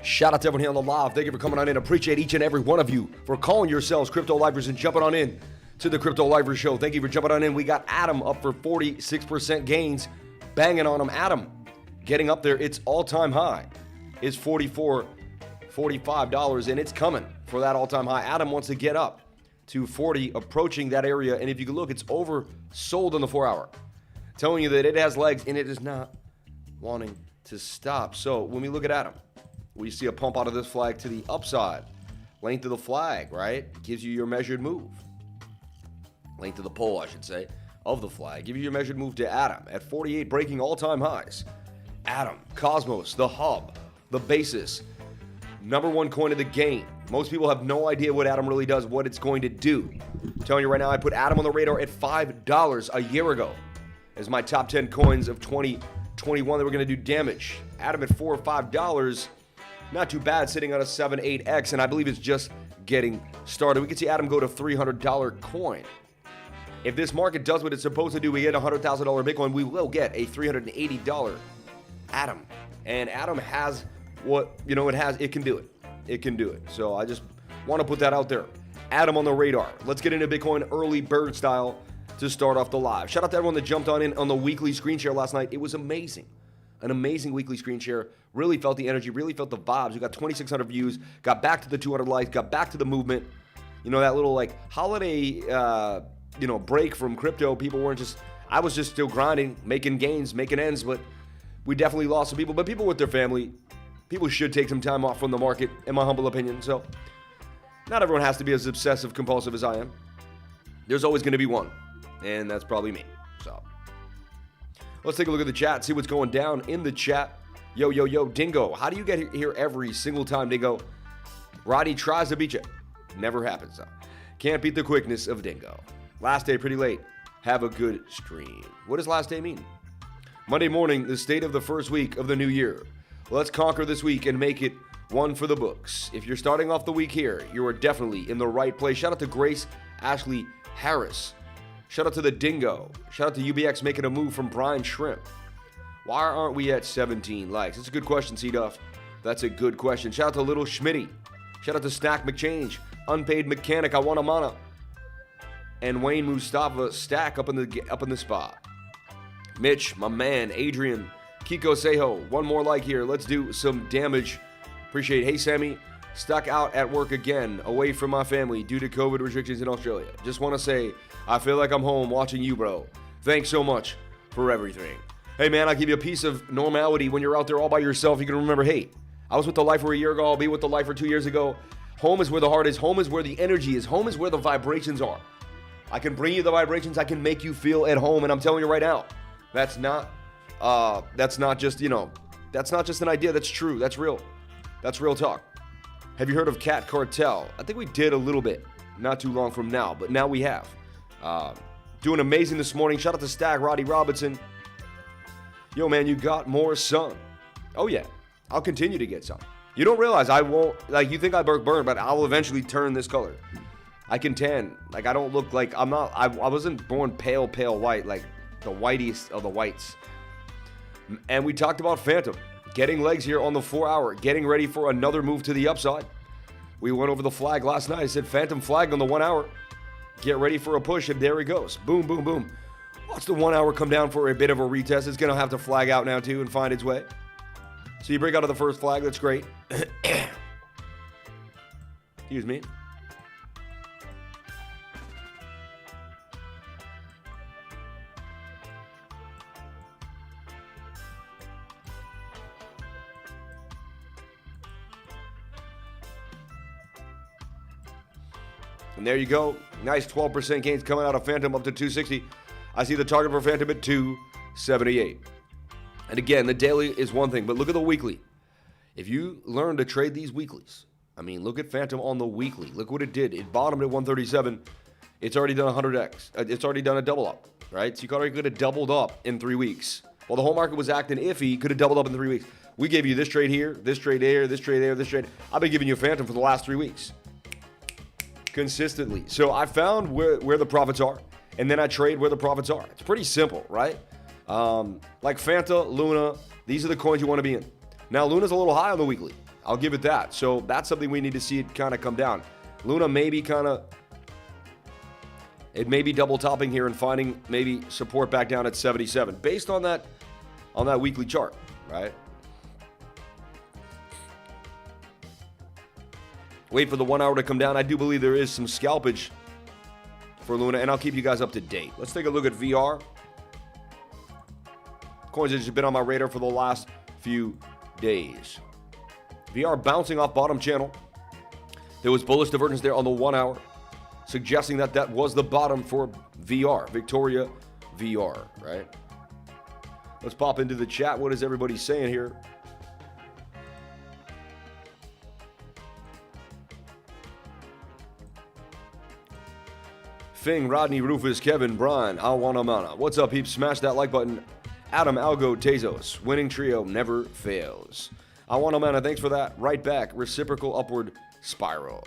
Shout out to everyone here on the live. Thank you for coming on in. Appreciate each and every one of you for calling yourselves Crypto Livers and jumping on in to the Crypto Livers show. Thank you for jumping on in. We got Adam up for 46% gains. Banging on him. Adam getting up there. Its all-time high is $45, and it's coming for that all-time high. Adam wants to get up to 40, approaching that area. And if you can look, it's oversold in the 4-hour. Telling you that it has legs, and it is not wanting to stop. So when we look at Adam, we see a pump out of this flag to the upside. Length of the flag, right? Gives you your measured move. Length of the pole, I should say, of the flag. Give you your measured move to Adam at 48, breaking all-time highs. Adam, Cosmos, the hub, the basis, number one coin of the game. Most people have no idea what Adam really does, what it's going to do. I'm telling you right now, I put Adam on the radar at $5 a year ago as my top 10 coins of 2021 that were going to do damage. Adam at $4 or $5. Not too bad, sitting on a 7.8x, and I believe it's just getting started. We can see Adam go to $300 coin. If this market does what it's supposed to do, we get a $100,000 Bitcoin, we will get a $380 Adam. And Adam has what, it can do it. It can do it. So I just want to put that out there. Adam on the radar. Let's get into Bitcoin early bird style to start off the live. Shout out to everyone that jumped on in on the weekly screen share last night. It was amazing. An amazing weekly screen share. Really felt the energy, really felt the vibes. We got 2,600 views, got back to the 200 likes, got back to the movement. That little holiday, break from crypto. I was just still grinding, making gains, making ends, but we definitely lost some people. But people with their family, people should take some time off from the market, in my humble opinion. So not everyone has to be as obsessive compulsive as I am. There's always going to be one, and that's probably me. So let's take a look at the chat, see what's going down in the chat. Yo, Dingo. How do you get here every single time, Dingo? Roddy tries to beat you. Never happens, though. Can't beat the quickness of Dingo. Last day, pretty late. Have a good stream. What does last day mean? Monday morning, the state of the first week of the new year. Let's conquer this week and make it one for the books. If you're starting off the week here, you are definitely in the right place. Shout out to Grace Ashley Harris. Shout out to the Dingo. Shout out to UBX making a move from Brian Shrimp. Why aren't we at 17 likes? It's a good question, C-Duff. That's a good question. Shout out to Little Schmitty. Shout out to Stack McChange. Unpaid Mechanic, I want a mana. And Wayne Mustafa Stack up in the spot. Mitch, my man, Adrian, Kiko Seho. One more like here. Let's do some damage. Appreciate it. Hey, Sammy. Stuck out at work again, away from my family due to COVID restrictions in Australia. Just want to say, I feel like I'm home watching you, bro. Thanks so much for everything. Hey, man, I'll give you a piece of normality when you're out there all by yourself. You can remember, hey, I was with the Lifer a year ago. I'll be with the Lifer 2 years ago. Home is where the heart is. Home is where the energy is. Home is where the vibrations are. I can bring you the vibrations. I can make you feel at home. And I'm telling you right now, that's not just an idea. That's true. That's real. That's real talk. Have you heard of Cat Cartel? I think we did a little bit not too long from now, but now we have. Doing amazing this morning. Shout out to Stag, Roddy Robinson. Yo, man, you got more sun. Oh, yeah. I'll continue to get some. You don't realize I won't, you think I burn, but I'll eventually turn this color. I can tan. I don't look like, I wasn't born pale white, like the whitest of the whites. And we talked about Phantom. Getting legs here on the 4-hour. Getting ready for another move to the upside. We went over the flag last night. I said Phantom flag on the 1 hour. Get ready for a push, and there he goes. Boom, boom, boom. Watch the 1 hour come down for a bit of a retest. It's going to have to flag out now, too, and find its way. So you break out of the first flag. That's great. Excuse me. And there you go. Nice 12% gains coming out of Phantom up to 260. I see the target for Phantom at 278. And again, the daily is one thing, but look at the weekly. If you learn to trade these weeklies, look at Phantom on the weekly. Look what it did. It bottomed at 137. It's already done 100x. It's already done a double up, right? So you already could have doubled up in 3 weeks. While the whole market was acting iffy, you could have doubled up in 3 weeks. We gave you this trade here, this trade there, this trade there, this trade. I've been giving you a Phantom for the last 3 weeks. Consistently. So I found where the profits are, and then I trade where the profits are. It's pretty simple, right? Like Fanta, Luna, these are the coins you want to be in. Now, Luna's a little high on the weekly. I'll give it that. So that's something we need to see it kind of come down. Luna maybe it may be double topping here and finding maybe support back down at 77 based on that weekly chart, right? Wait for the 1 hour to come down. I do believe there is some scalpage for Luna, and I'll keep you guys up to date. Let's take a look at VR. Coins has been on my radar for the last few days. VR bouncing off bottom channel. There was bullish divergence there on the 1 hour, suggesting that that was the bottom for VR, Victoria VR, right? Let's pop into the chat. What is everybody saying here? Fing, Rodney, Rufus, Kevin, Brian, Awanamana. What's up, peeps? Smash that like button. Adam, Algo, Tezos. Winning trio never fails. Awanamana, thanks for that. Right back. Reciprocal upward spiral.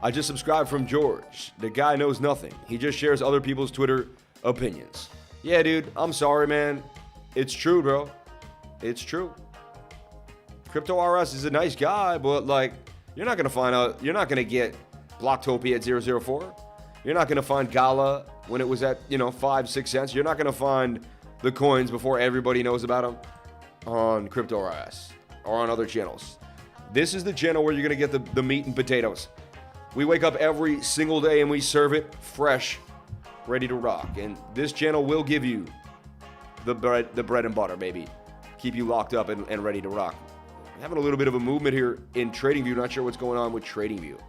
I just subscribed from George. The guy knows nothing. He just shares other people's Twitter opinions. Yeah, dude. I'm sorry, man. It's true, bro. It's true. Crypto RS is a nice guy, but like, you're not gonna find out. You're not gonna get Blocktopia at 004. You're not going to find GALA when it was at, 5, 6 cents. You're not going to find the coins before everybody knows about them on Crypto RS or on other channels. This is the channel where you're going to get the meat and potatoes. We wake up every single day and we serve it fresh, ready to rock. And this channel will give you the bread and butter, baby. Keep you locked up and ready to rock. Having a little bit of a movement here in TradingView. Not sure what's going on with TradingView.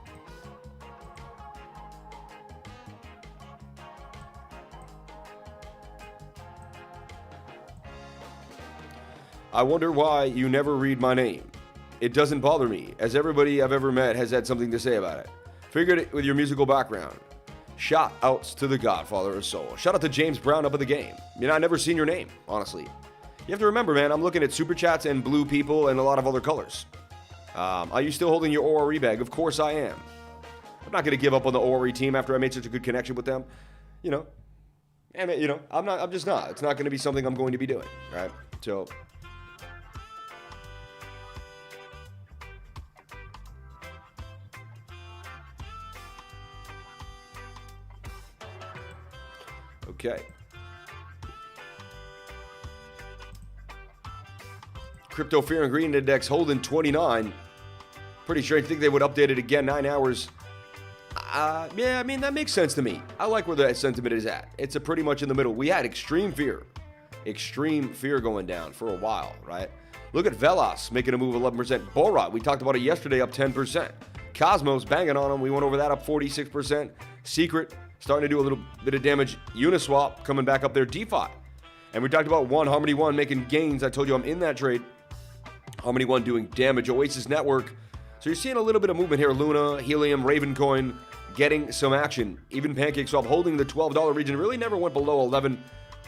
I wonder why you never read my name. It doesn't bother me, as everybody I've ever met has had something to say about it. Figured it with your musical background. Shout outs to the Godfather of Soul. Shout out to James Brown up at the game. I've never seen your name, honestly. You have to remember, man, I'm looking at super chats and blue people and a lot of other colors. Are you still holding your ORE bag? Of course I am. I'm not going to give up on the ORE team after I made such a good connection with them. I'm just not. It's not going to be something I'm going to be doing, right? So... Okay. Crypto Fear and Green Index holding 29. Pretty strange. I think they would update it again 9 hours. That makes sense to me. I like where that sentiment is at. It's pretty much in the middle. We had extreme fear going down for a while, right? Look at Velas making a move 11%. Borat, we talked about it yesterday, up 10%. Cosmos banging on them. We went over that, up 46%. Secret starting to do a little bit of damage. Uniswap coming back up there. DeFi. And we talked about Harmony One making gains. I told you I'm in that trade. Harmony One doing damage. Oasis Network. So you're seeing a little bit of movement here. Luna, Helium, Ravencoin getting some action. Even PancakeSwap holding the $12 region. Really never went below 11.50,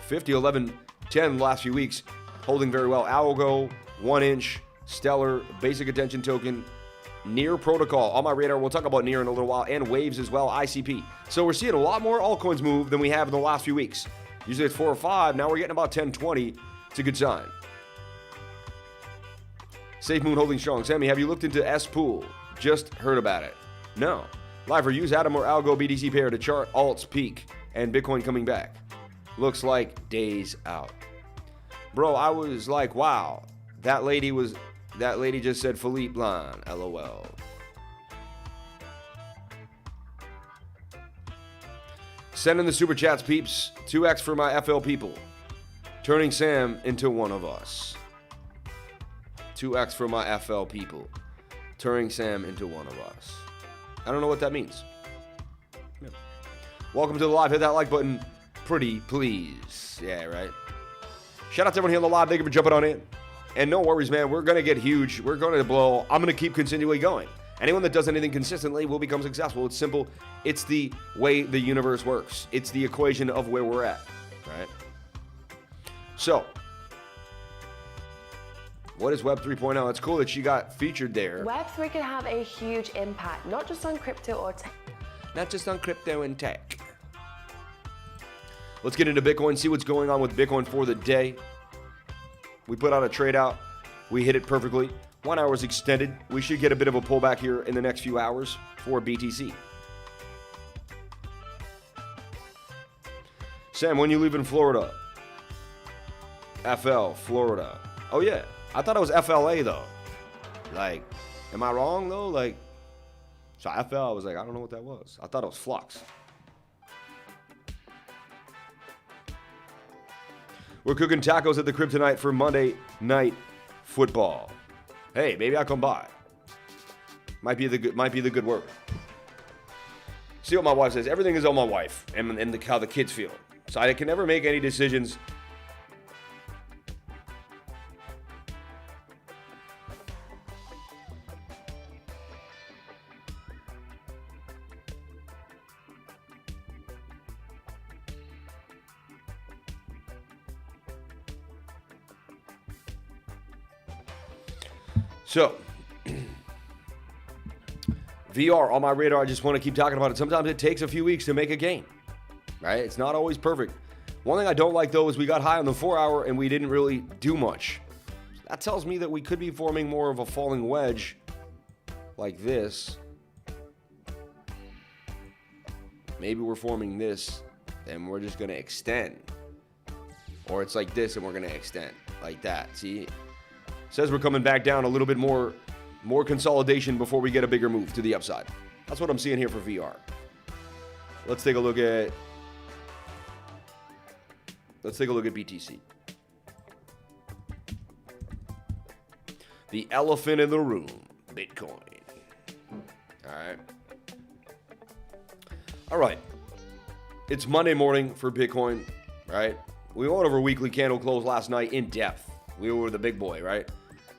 11.10 the last few weeks. Holding very well. ALGO, 1 inch, Stellar, Basic Attention Token, Near Protocol on my radar. We'll talk about Near in a little while, and Waves as well, ICP. So we're seeing a lot more altcoins move than we have in the last few weeks. Usually it's 4 or 5. Now we're getting about 10, 20. It's a good sign. Safe Moon holding strong. Sammy, have you looked into S-Pool? Just heard about it. No. Live reviews, Atom or Algo BTC pair to chart alts peak and Bitcoin coming back. Looks like days out. Bro, I was like, wow. That lady just said Philippe Blanc, LOL. Send in the super chats, peeps. 2x for my FL people. Turning Sam into one of us. 2x for my FL people. Turning Sam into one of us. I don't know what that means. Yeah. Welcome to the live. Hit that like button. Pretty please. Yeah, right. Shout out to everyone here on the live. Thank you for jumping on in. And no worries, man. We're going to get huge. We're going to blow. I'm going to keep continually going. Anyone that does anything consistently will become successful. It's simple. It's the way the universe works. It's the equation of where we're at, right? So, what is Web 3.0? It's cool that she got featured there. Web 3 can have a huge impact, not just on crypto or tech. Not just on crypto and tech. Let's get into Bitcoin, see what's going on with Bitcoin for the day. We put out a trade out. We hit it perfectly. 1 hour is extended. We should get a bit of a pullback here in the next few hours for BTC. Sam, when you leave in Florida? FL, Florida. Oh, yeah. I thought it was FLA, though. Like, am I wrong, though? Like, so FL, I was like, I don't know what that was. I thought it was Flux. We're cooking tacos at the crib tonight for Monday Night Football. Hey, maybe I'll come by. Might be the good work. See what my wife says. Everything is on my wife and how the kids feel. So I can never make any decisions. So, VR on my radar. I just want to keep talking about it. Sometimes it takes a few weeks to make a gain, right? It's not always perfect. One thing I don't like, though, is we got high on the 4 hour and we didn't really do much. That tells me that we could be forming more of a falling wedge like this. Maybe we're forming this and we're just going to extend. Or it's like this and we're going to extend like that. See? Says we're coming back down a little bit more consolidation before we get a bigger move to the upside. That's what I'm seeing here for VR. Let's take a look at BTC. The elephant in the room, Bitcoin. All right. It's Monday morning for Bitcoin, right? We went over weekly candle close last night in depth. We were the big boy, right?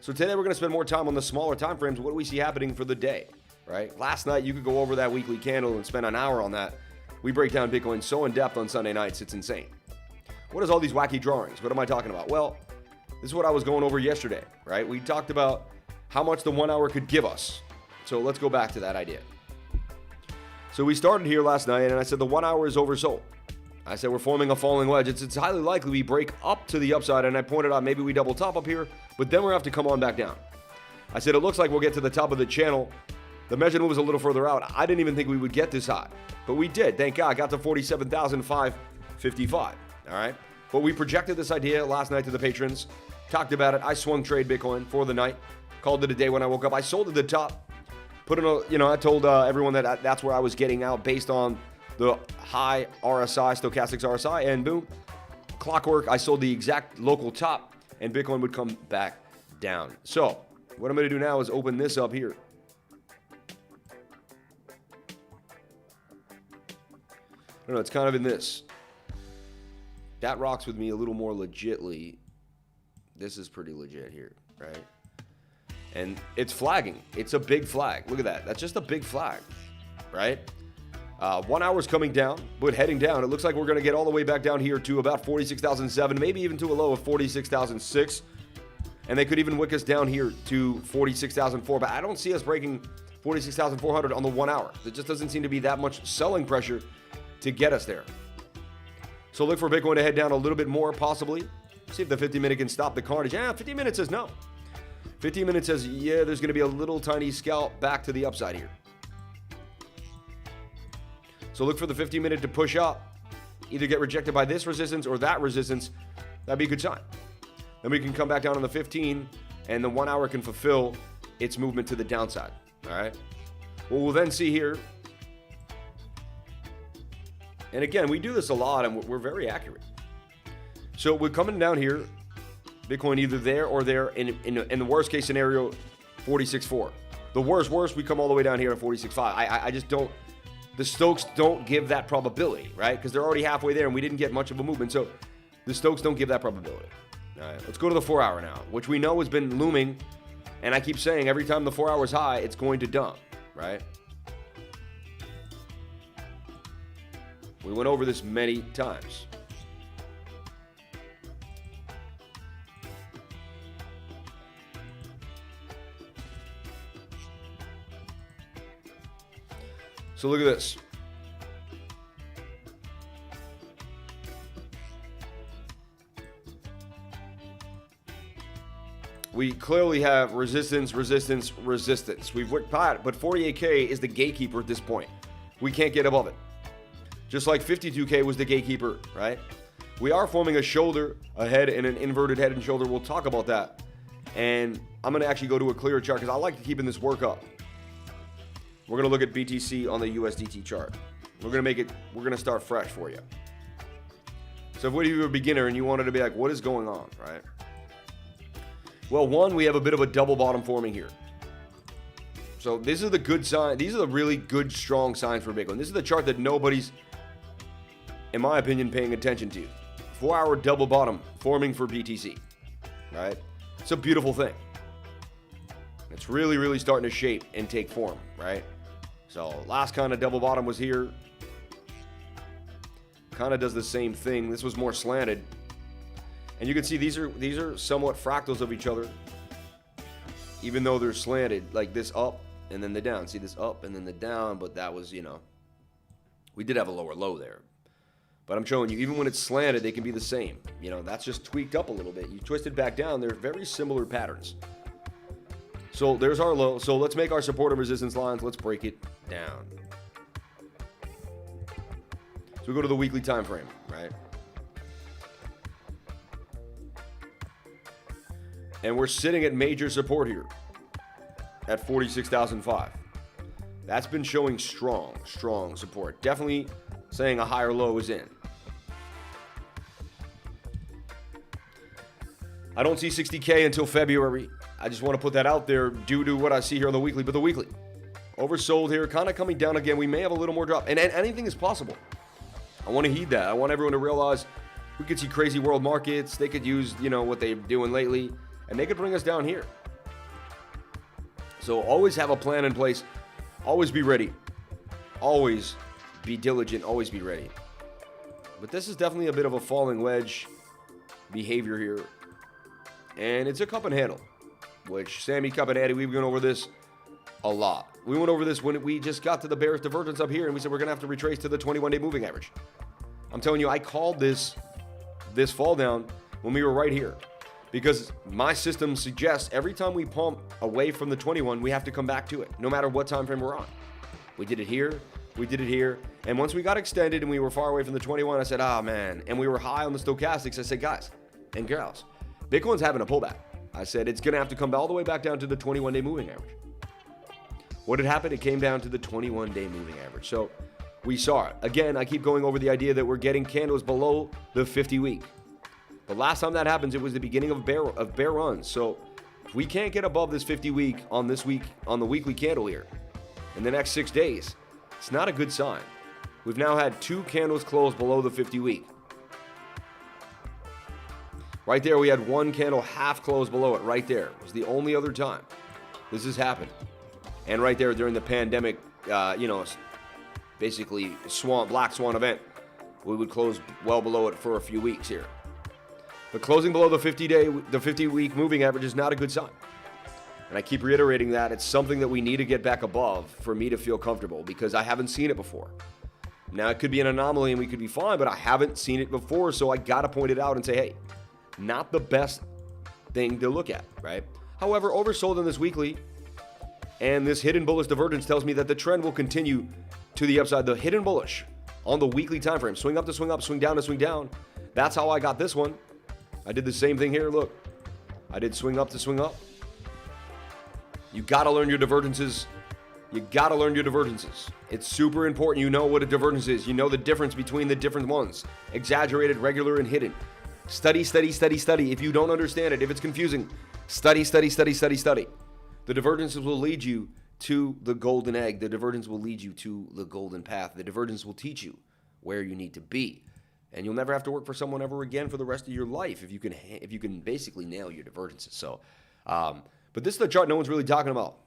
So today we're going to spend more time on the smaller time frames. What do we see happening for the day, right? Last night you could go over that weekly candle and spend an hour on that. We break down Bitcoin so in depth on Sunday nights, it's insane. What is all these wacky drawings? What am I talking about? Well, this is what I was going over yesterday, right? We talked about how much the 1 hour could give us. So let's go back to that idea. So we started here last night and I said the 1 hour is oversold. I said we're forming a falling wedge. It's highly likely we break up to the upside, and I pointed out maybe we double top up here, but then we're going to have to come on back down. I said it looks like we'll get to the top of the channel. The measured move is a little further out. I didn't even think we would get this high, but we did. Thank God. Got to 47,555. All right, but we projected this idea last night to the patrons, talked about it. I swung trade Bitcoin for the night, called it a day when I woke up. I sold at the top, put in a, I told everyone that that's where I was getting out based on the high RSI, stochastics RSI, and boom, clockwork, I sold the exact local top, and Bitcoin would come back down. So, what I'm going to do now is open this up here. I don't know, it's kind of in this. That rocks with me a little more legitly. This is pretty legit here, right? And it's flagging. It's a big flag. Look at that. That's just a big flag, right? 1 hour is coming down, but heading down. It looks like we're going to get all the way back down here to about 46,007, maybe even to a low of 46,006. And they could even wick us down here to 46,004. But I don't see us breaking 46,400 on the 1 hour. There just doesn't seem to be that much selling pressure to get us there. So look for Bitcoin to head down a little bit more, possibly. See if the 50-minute can stop the carnage. 50 minutes says no. 15 minutes says, yeah, there's going to be a little tiny scalp back to the upside here. So look for the 15-minute to push up, either get rejected by this resistance or that resistance. That'd be a good sign. Then we can come back down on the 15, and the 1 hour can fulfill its movement to the downside. All right. What we'll then see here, and again, we do this a lot, and we're very accurate. So we're coming down here, Bitcoin either there or there. In the worst case scenario, 46.4. The worst, we come all the way down here at 46.5. I just don't. The Stokes don't give that probability, right? Because they're already halfway there and we didn't get much of a movement. So the Stokes don't give that probability. All right, let's go to the 4 hour now, which we know has been looming. And I keep saying every time the 4 hour is high, it's going to dump, right? We went over this many times. So look at this. we clearly have resistance, resistance, resistance. We've worked hard, but 48K is the gatekeeper at this point. We can't get above it. Just like 52K was the gatekeeper, right? We are forming a shoulder, a head, and an inverted head and shoulder. We'll talk about that. And I'm going to actually go to a clearer chart because I like keeping this work up. We're going to look at BTC on the USDT chart. We're going to start fresh for you. So if you're a beginner and you wanted to be like, what is going on, right? Well, one, we have a bit of a double bottom forming here. So this is the good sign. These are the really good, strong signs for Bitcoin. This is the chart that nobody's, in my opinion, paying attention to. 4-hour double bottom forming for BTC, right? It's a beautiful thing. It's really, really starting to shape and take form, right? So last kind of double bottom was here. Kind of does the same thing. This was more slanted. And you can see these are somewhat fractals of each other. Even though they're slanted, like this up and then the down. See this up and then the down, but that was, we did have a lower low there. But I'm showing you, even when it's slanted, they can be the same. That's just tweaked up a little bit. You twist it back down, they're very similar patterns. So there's our low. So let's make our support and resistance lines. Let's break it down. So we go to the weekly time frame, right? And we're sitting at major support here at 46,005. That's been showing strong support. Definitely saying a higher low is in. I don't see 60K until February. I just want to put that out there due to what I see here on the weekly. But the weekly, oversold here, kind of coming down again. We may have a little more drop. And anything is possible. I want to heed that. I want everyone to realize we could see crazy world markets. They could use, what they're doing lately. And they could bring us down here. So always have a plan in place. Always be ready. Always be diligent. Always be ready. But this is definitely a bit of a falling wedge behavior here. And it's a cup and handle, which Sammy Cup and Addy, we've gone over this a lot. We went over this when we just got to the bearish divergence up here, and we said we're going to have to retrace to the 21-day moving average. I'm telling you, I called this fall down when we were right here. Because my system suggests every time we pump away from the 21, we have to come back to it, no matter what time frame we're on. We did it here, we did it here, and once we got extended and we were far away from the 21, I said, man, and we were high on the stochastics, I said, guys and girls, Bitcoin's having a pullback. I said, it's going to have to come all the way back down to the 21-day moving average. What had happened? It came down to the 21-day moving average. So we saw it. Again, I keep going over the idea that we're getting candles below the 50-week. The last time that happens, it was the beginning of bear runs. So if we can't get above this 50-week on the weekly candle here in the next 6 days, it's not a good sign. We've now had 2 candles close below the 50-week. Right there, we had 1 candle half close below it. Right there. It was the only other time this has happened. And right there during the pandemic, basically black swan event, we would close well below it for a few weeks here. But closing below the 50-week moving average is not a good sign. And I keep reiterating that. It's something that we need to get back above for me to feel comfortable because I haven't seen it before. Now, it could be an anomaly and we could be fine, but I haven't seen it before, so I got to point it out and say, hey, not the best thing to look at, right? However, oversold in this weekly, and this hidden bullish divergence tells me that the trend will continue to the upside. The hidden bullish on the weekly time frame, swing up to swing up, swing down to swing down. That's how I got this one. I did the same thing here. Look, I did swing up to swing up. You got to learn your divergences. You got to learn your divergences. It's super important. You know what a divergence is. You know the difference between the different ones. Exaggerated, regular, and hidden. Study, study, study, study. If you don't understand it, if it's confusing, study, study, study, study, study. The divergences will lead you to the golden egg. The divergence will lead you to the golden path. The divergence will teach you where you need to be. And you'll never have to work for someone ever again for the rest of your life if you can basically nail your divergences. So, but this is the chart no one's really talking about,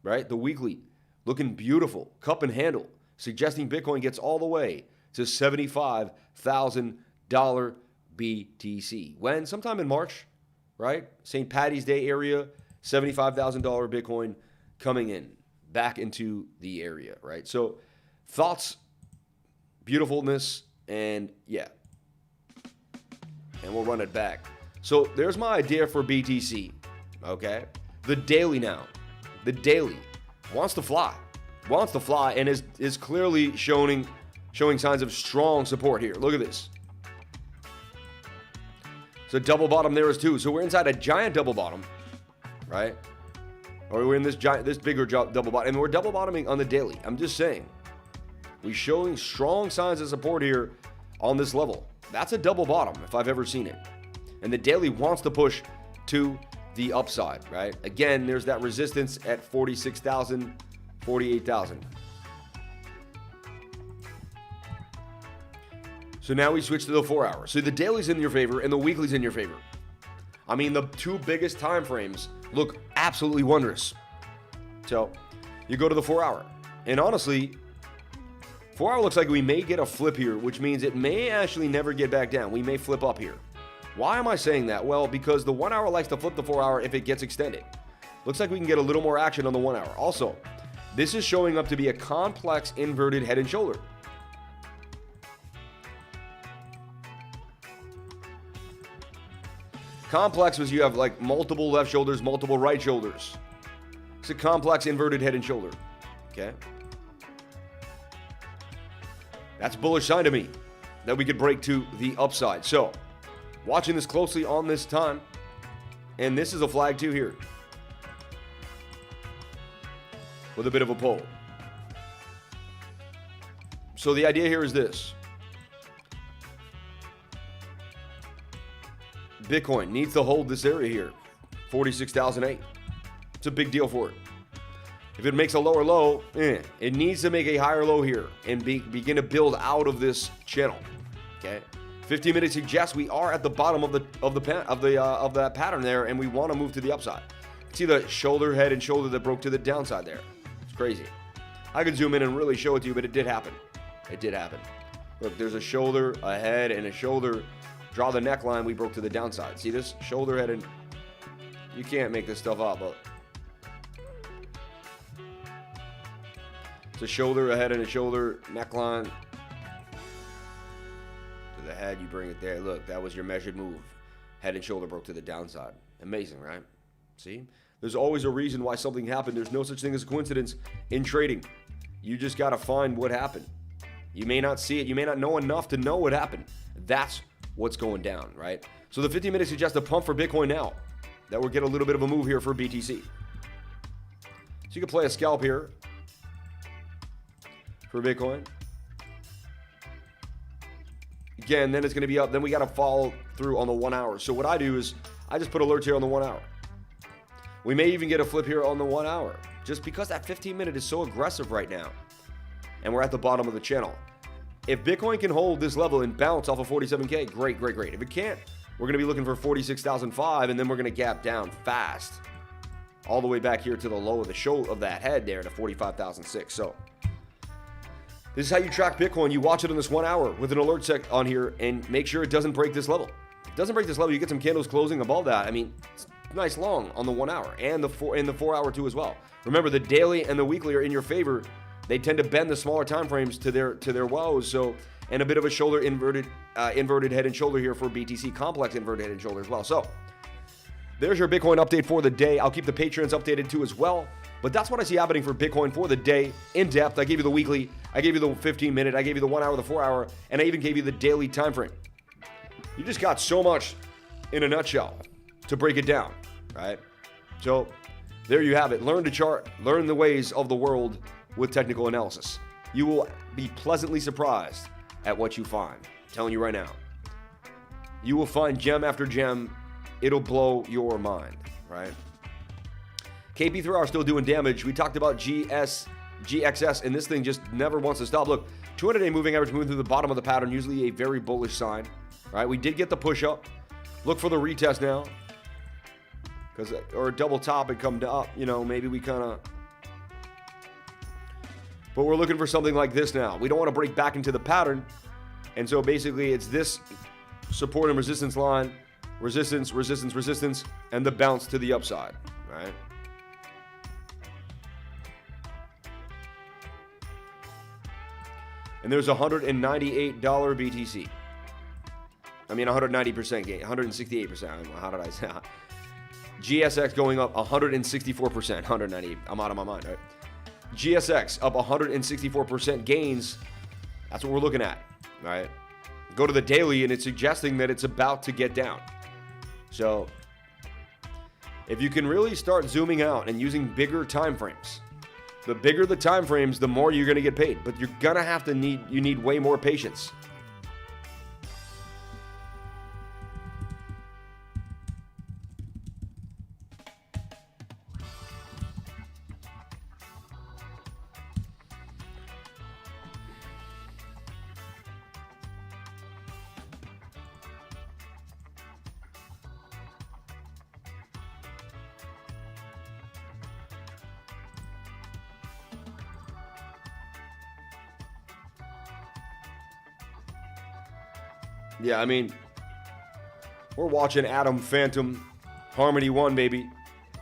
right? The weekly, looking beautiful, cup and handle, suggesting Bitcoin gets all the way to $75,000 BTC. When? Sometime in March, right? St. Patty's Day area, $75,000 Bitcoin coming in, back into the area, right? So thoughts, beautifulness, and yeah. And we'll run it back. So there's my idea for BTC. okay? The daily now. The daily wants to fly. Wants to fly and is clearly showing signs of strong support here. Look at this. So double bottom there is too. So we're inside a giant double bottom, right? Or we're in this bigger double bottom, and we're double bottoming on the daily. I'm just saying, we're showing strong signs of support here on this level. That's a double bottom if I've ever seen it. And the daily wants to push to the upside, right? Again, there's that resistance at 46,000, 48,000. So now we switch to the 4 hour. So the daily's in your favor and the weekly's in your favor. I mean, the two biggest time frames look absolutely wondrous. So you go to the 4 hour. And honestly, 4 hour looks like we may get a flip here, which means it may actually never get back down. We may flip up here. Why am I saying that? Well, because the 1 hour likes to flip the 4 hour if it gets extended. Looks like we can get a little more action on the 1 hour. Also, this is showing up to be a complex inverted head and shoulder. Complex was you have like multiple left shoulders, multiple right shoulders. It's a complex inverted head and shoulder. Okay. That's a bullish sign to me that we could break to the upside. So, watching this closely on this time, and this is a flag too here with a bit of a pull. So the idea here is this. Bitcoin needs to hold this area here, 46,008. It's a big deal for it. If it makes a lower low, it needs to make a higher low here and begin to build out of this channel. Okay, 15 minutes suggests we are at the bottom of that pattern there, and we want to move to the upside. See the shoulder, head, and shoulder that broke to the downside there. It's crazy. I could zoom in and really show it to you, but it did happen. It did happen. Look, there's a shoulder, a head, and a shoulder. Draw the neckline, we broke to the downside. See this? Shoulder, head, and... You can't make this stuff up, but... It's a shoulder, a head, and a shoulder, neckline. To the head, you bring it there. Look, that was your measured move. Head and shoulder broke to the downside. Amazing, right? See? There's always a reason why something happened. There's no such thing as a coincidence in trading. You just got to find what happened. You may not see it. You may not know enough to know what happened. That's what's going down, right? So the 15 minutes suggests a pump for Bitcoin now. That will get a little bit of a move here for BTC. So you can play a scalp here for Bitcoin. Again, then it's going to be up. Then we got to follow through on the 1 hour. So what I do is I just put alerts here on the 1 hour. We may even get a flip here on the 1 hour, just because that 15 minute is so aggressive right now. And we're at the bottom of the channel. If Bitcoin can hold this level and bounce off of 47K, great, great, great. If it can't, we're going to be looking for 46,005, and then we're going to gap down fast all the way back here to the low of the shoulder of that head there to 45,006. So this is how you track Bitcoin. You watch it on this 1 hour with an alert set on here and make sure it doesn't break this level. If it doesn't break this level, you get some candles closing above that. I mean, it's nice long on the 1 hour and the 4 hour too as well. Remember, the daily and the weekly are in your favor. They tend to bend the smaller time frames to their woes. So, and a bit of a shoulder inverted head and shoulder here for BTC, complex inverted head and shoulder as well. So there's your Bitcoin update for the day. I'll keep the Patreons updated too as well. But that's what I see happening for Bitcoin for the day in depth. I gave you the weekly, I gave you the 15 minute, I gave you the 1 hour, the 4 hour, and I even gave you the daily time frame. You just got so much in a nutshell to break it down, right? So there you have it. Learn to chart, learn the ways of the world with technical analysis. You will be pleasantly surprised at what you find. I'm telling you right now. You will find gem after gem. It'll blow your mind, right? KP through hour still doing damage. We talked about GXS, and this thing just never wants to stop. Look, 200-day moving average moving through the bottom of the pattern, usually a very bullish sign, right? We did get the push up. Look for the retest now. Or a double top and come up, maybe we kind of... But we're looking for something like this now. We don't want to break back into the pattern. And so basically it's this support and resistance line, resistance, resistance, resistance, and the bounce to the upside, right? And there's $198 BTC. I mean, 190% gain, 168%. How did I say? GSX going up 164%, 198. I'm out of my mind, right? GSX up 164% gains. That's what we're looking at, right? Go to the daily, and it's suggesting that it's about to get down. So if you can really start zooming out and using bigger time frames, the bigger the time frames, the more you're going to get paid. But you're going to have to need way more patience. Yeah, I mean, we're watching Atom, Phantom, Harmony 1, baby.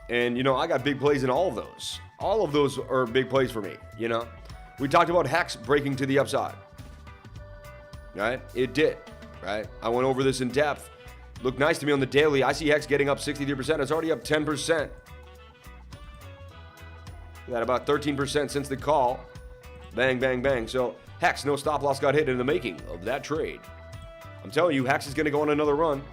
And, you know, I got big plays in all of those. All of those are big plays for me, you know. We talked about Hex breaking to the upside, right? It did, right? I went over this in depth. Looked nice to me on the daily. I see Hex getting up 63%. It's already up 10%. Got about 13% since the call. Bang, bang, bang. So, Hex, no stop loss got hit in the making of that trade. I'm telling you, Hex is going to go on another run.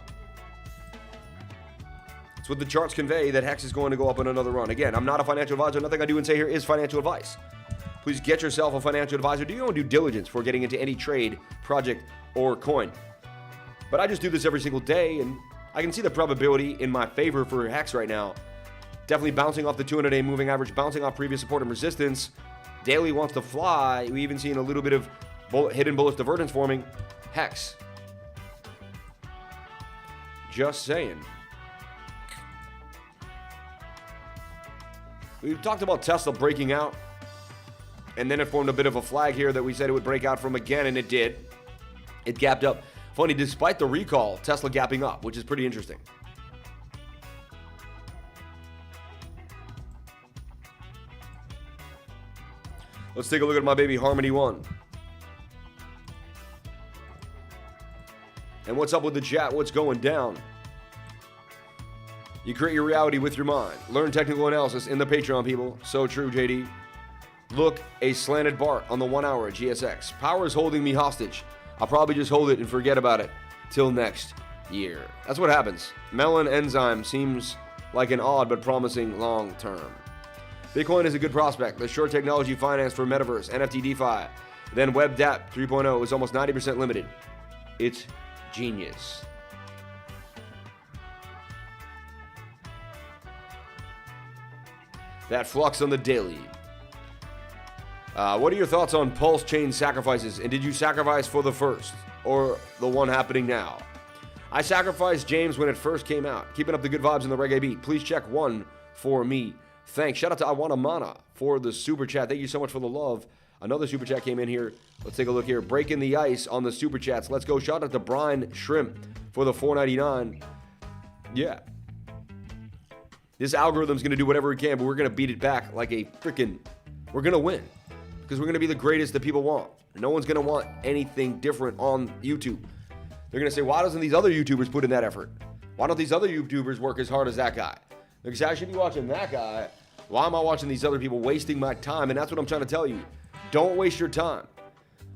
That's what the charts convey, that Hex is going to go up on another run. Again, I'm not a financial advisor. Nothing I do and say here is financial advice. Please get yourself a financial advisor. Do your own due diligence before getting into any trade, project, or coin. But I just do this every single day, and I can see the probability in my favor for Hex right now. Definitely bouncing off the 200-day moving average, bouncing off previous support and resistance. Daily wants to fly. We even seen a little bit of hidden bullish divergence forming. Hex. Just saying. We've talked about Tesla breaking out, and then it formed a bit of a flag here that we said it would break out from again, and it did. It gapped up. Funny, despite the recall, Tesla gapping up, which is pretty interesting. Let's take a look at my baby Harmony 1. And what's up with the chat? What's going down? You create your reality with your mind. Learn technical analysis in the Patreon, people. So true, JD. Look, a slanted bar on the 1 hour at GSX. Power is holding me hostage. I'll probably just hold it and forget about it till next year. That's what happens. Melon enzyme seems like an odd but promising long term. Bitcoin is a good prospect. The short technology finance for Metaverse, NFT DeFi, then Web DApp 3.0 is almost 90% limited. It's genius. That Flux on the daily. What are your thoughts on pulse chain sacrifices? And did you sacrifice for the first or the one happening now? I sacrificed James when it first came out. Keeping up the good vibes in the reggae beat. Please check one for me. Thanks. Shout out to Awanamana for the super chat. Thank you so much for the love. Another super chat came in here. Let's take a look here. Breaking the ice on the super chats. Let's go. Shout out to Brian Shrimp for the $4.99. Yeah. This algorithm's going to do whatever it can, but we're going to beat it back like a freaking... We're going to win. Because we're going to be the greatest that people want. No one's going to want anything different on YouTube. They're going to say, why doesn't these other YouTubers put in that effort? Why don't these other YouTubers work as hard as that guy? Because I should be watching that guy. Why am I watching these other people wasting my time? And that's what I'm trying to tell you. Don't waste your time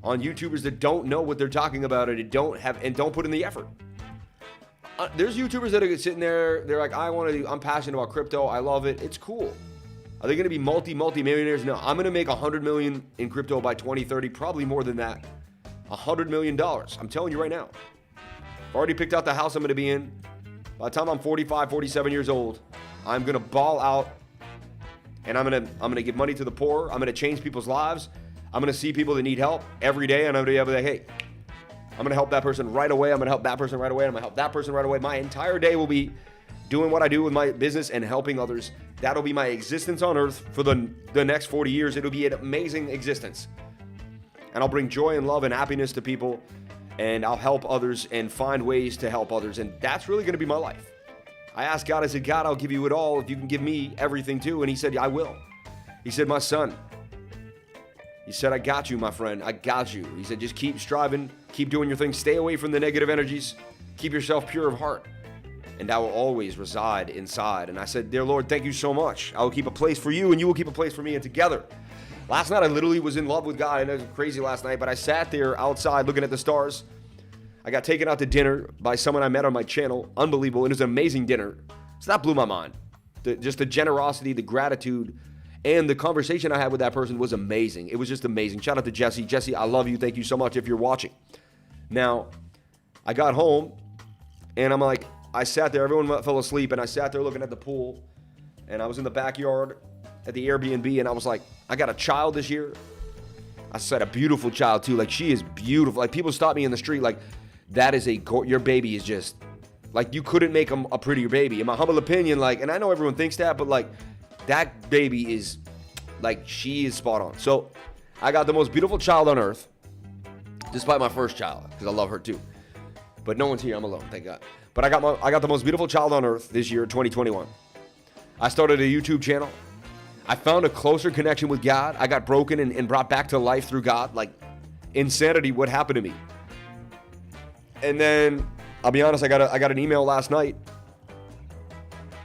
on YouTubers that don't know what they're talking about and don't put in the effort. There's YouTubers that are sitting there. They're like, I'm passionate about crypto. I love it. It's cool. Are they going to be multi-millionaires? No. I'm going to make $100 million in crypto by 2030. Probably more than that. $100 million. I'm telling you right now. I've already picked out the house I'm going to be in. By the time I'm 45, 47 years old, I'm going to ball out. And I'm going to give money to the poor. I'm going to change people's lives. I'm going to see people that need help every day. And I'm going to be able to, hey, I'm going to help that person right away. I'm going to help that person right away. I'm going to help that person right away. My entire day will be doing what I do with my business and helping others. That'll be my existence on earth for the next 40 years. It'll be an amazing existence. And I'll bring joy and love and happiness to people. And I'll help others and find ways to help others. And that's really going to be my life. I asked God, I said, God, I'll give you it all if you can give me everything too. And he said, I will. He said, my son. He said, I got you, my friend. I got you. He said, just keep striving. Keep doing your thing. Stay away from the negative energies. Keep yourself pure of heart. and I will always reside inside. And I said, dear Lord, thank you so much. I will keep a place for you, and you will keep a place for me, and together. Last night, I literally was in love with God, and it was crazy last night, but I sat there outside looking at the stars. I got taken out to dinner by someone I met on my channel. Unbelievable. It was an amazing dinner. So that blew my mind. Just the generosity, the gratitude, and the conversation I had with that person was amazing. It was just amazing. Shout out to Jesse. Jesse, I love you. Thank you so much if you're watching. Now, I got home, and I'm like, I sat there, everyone fell asleep, and I sat there looking at the pool, and I was in the backyard at the Airbnb, and I was like, I got a child this year. I said a beautiful child too. Like, she is beautiful. Like, people stop me in the street, like, that is your baby is just, like, you couldn't make a prettier baby. In my humble opinion, like, and I know everyone thinks that, but like, that baby is, like, she is spot on. So I got the most beautiful child on earth, despite my first child, because I love her too. But no one's here, I'm alone, thank God. But I got the most beautiful child on earth this year, 2021. I started a YouTube channel. I found a closer connection with God. I got broken and brought back to life through God. Like, insanity, what happened to me. And then, I'll be honest, I got an email last night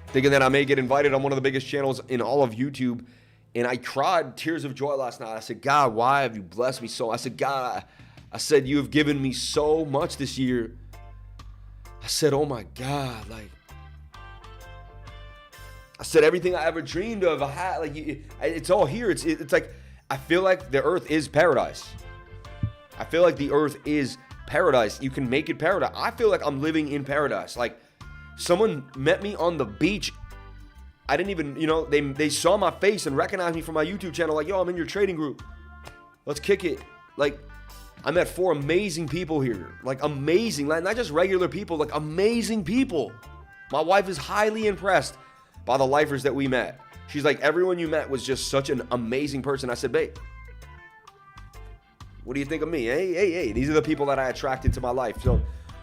thinking that I may get invited on one of the biggest channels in all of YouTube. And I cried tears of joy last night. I said, God, why have you blessed me so? I said, God, I said, you have given me so much this year. I said, oh my God, like, I said, everything I ever dreamed of, I had, like, it's all here. It's like, I feel like the earth is paradise. I feel like the earth is paradise. You can make it paradise. I feel like I'm living in paradise. Like, someone met me on the beach. I didn't even, they saw my face and recognized me from my YouTube channel. Like, yo, I'm in your trading group. Let's kick it. Like, I met 4 amazing people here. Like, amazing. Like, not just regular people, like amazing people. My wife is highly impressed by the lifers that we met. She's like, everyone you met was just such an amazing person. I said, babe, what do you think of me? Hey, these are the people that I attract into my life. So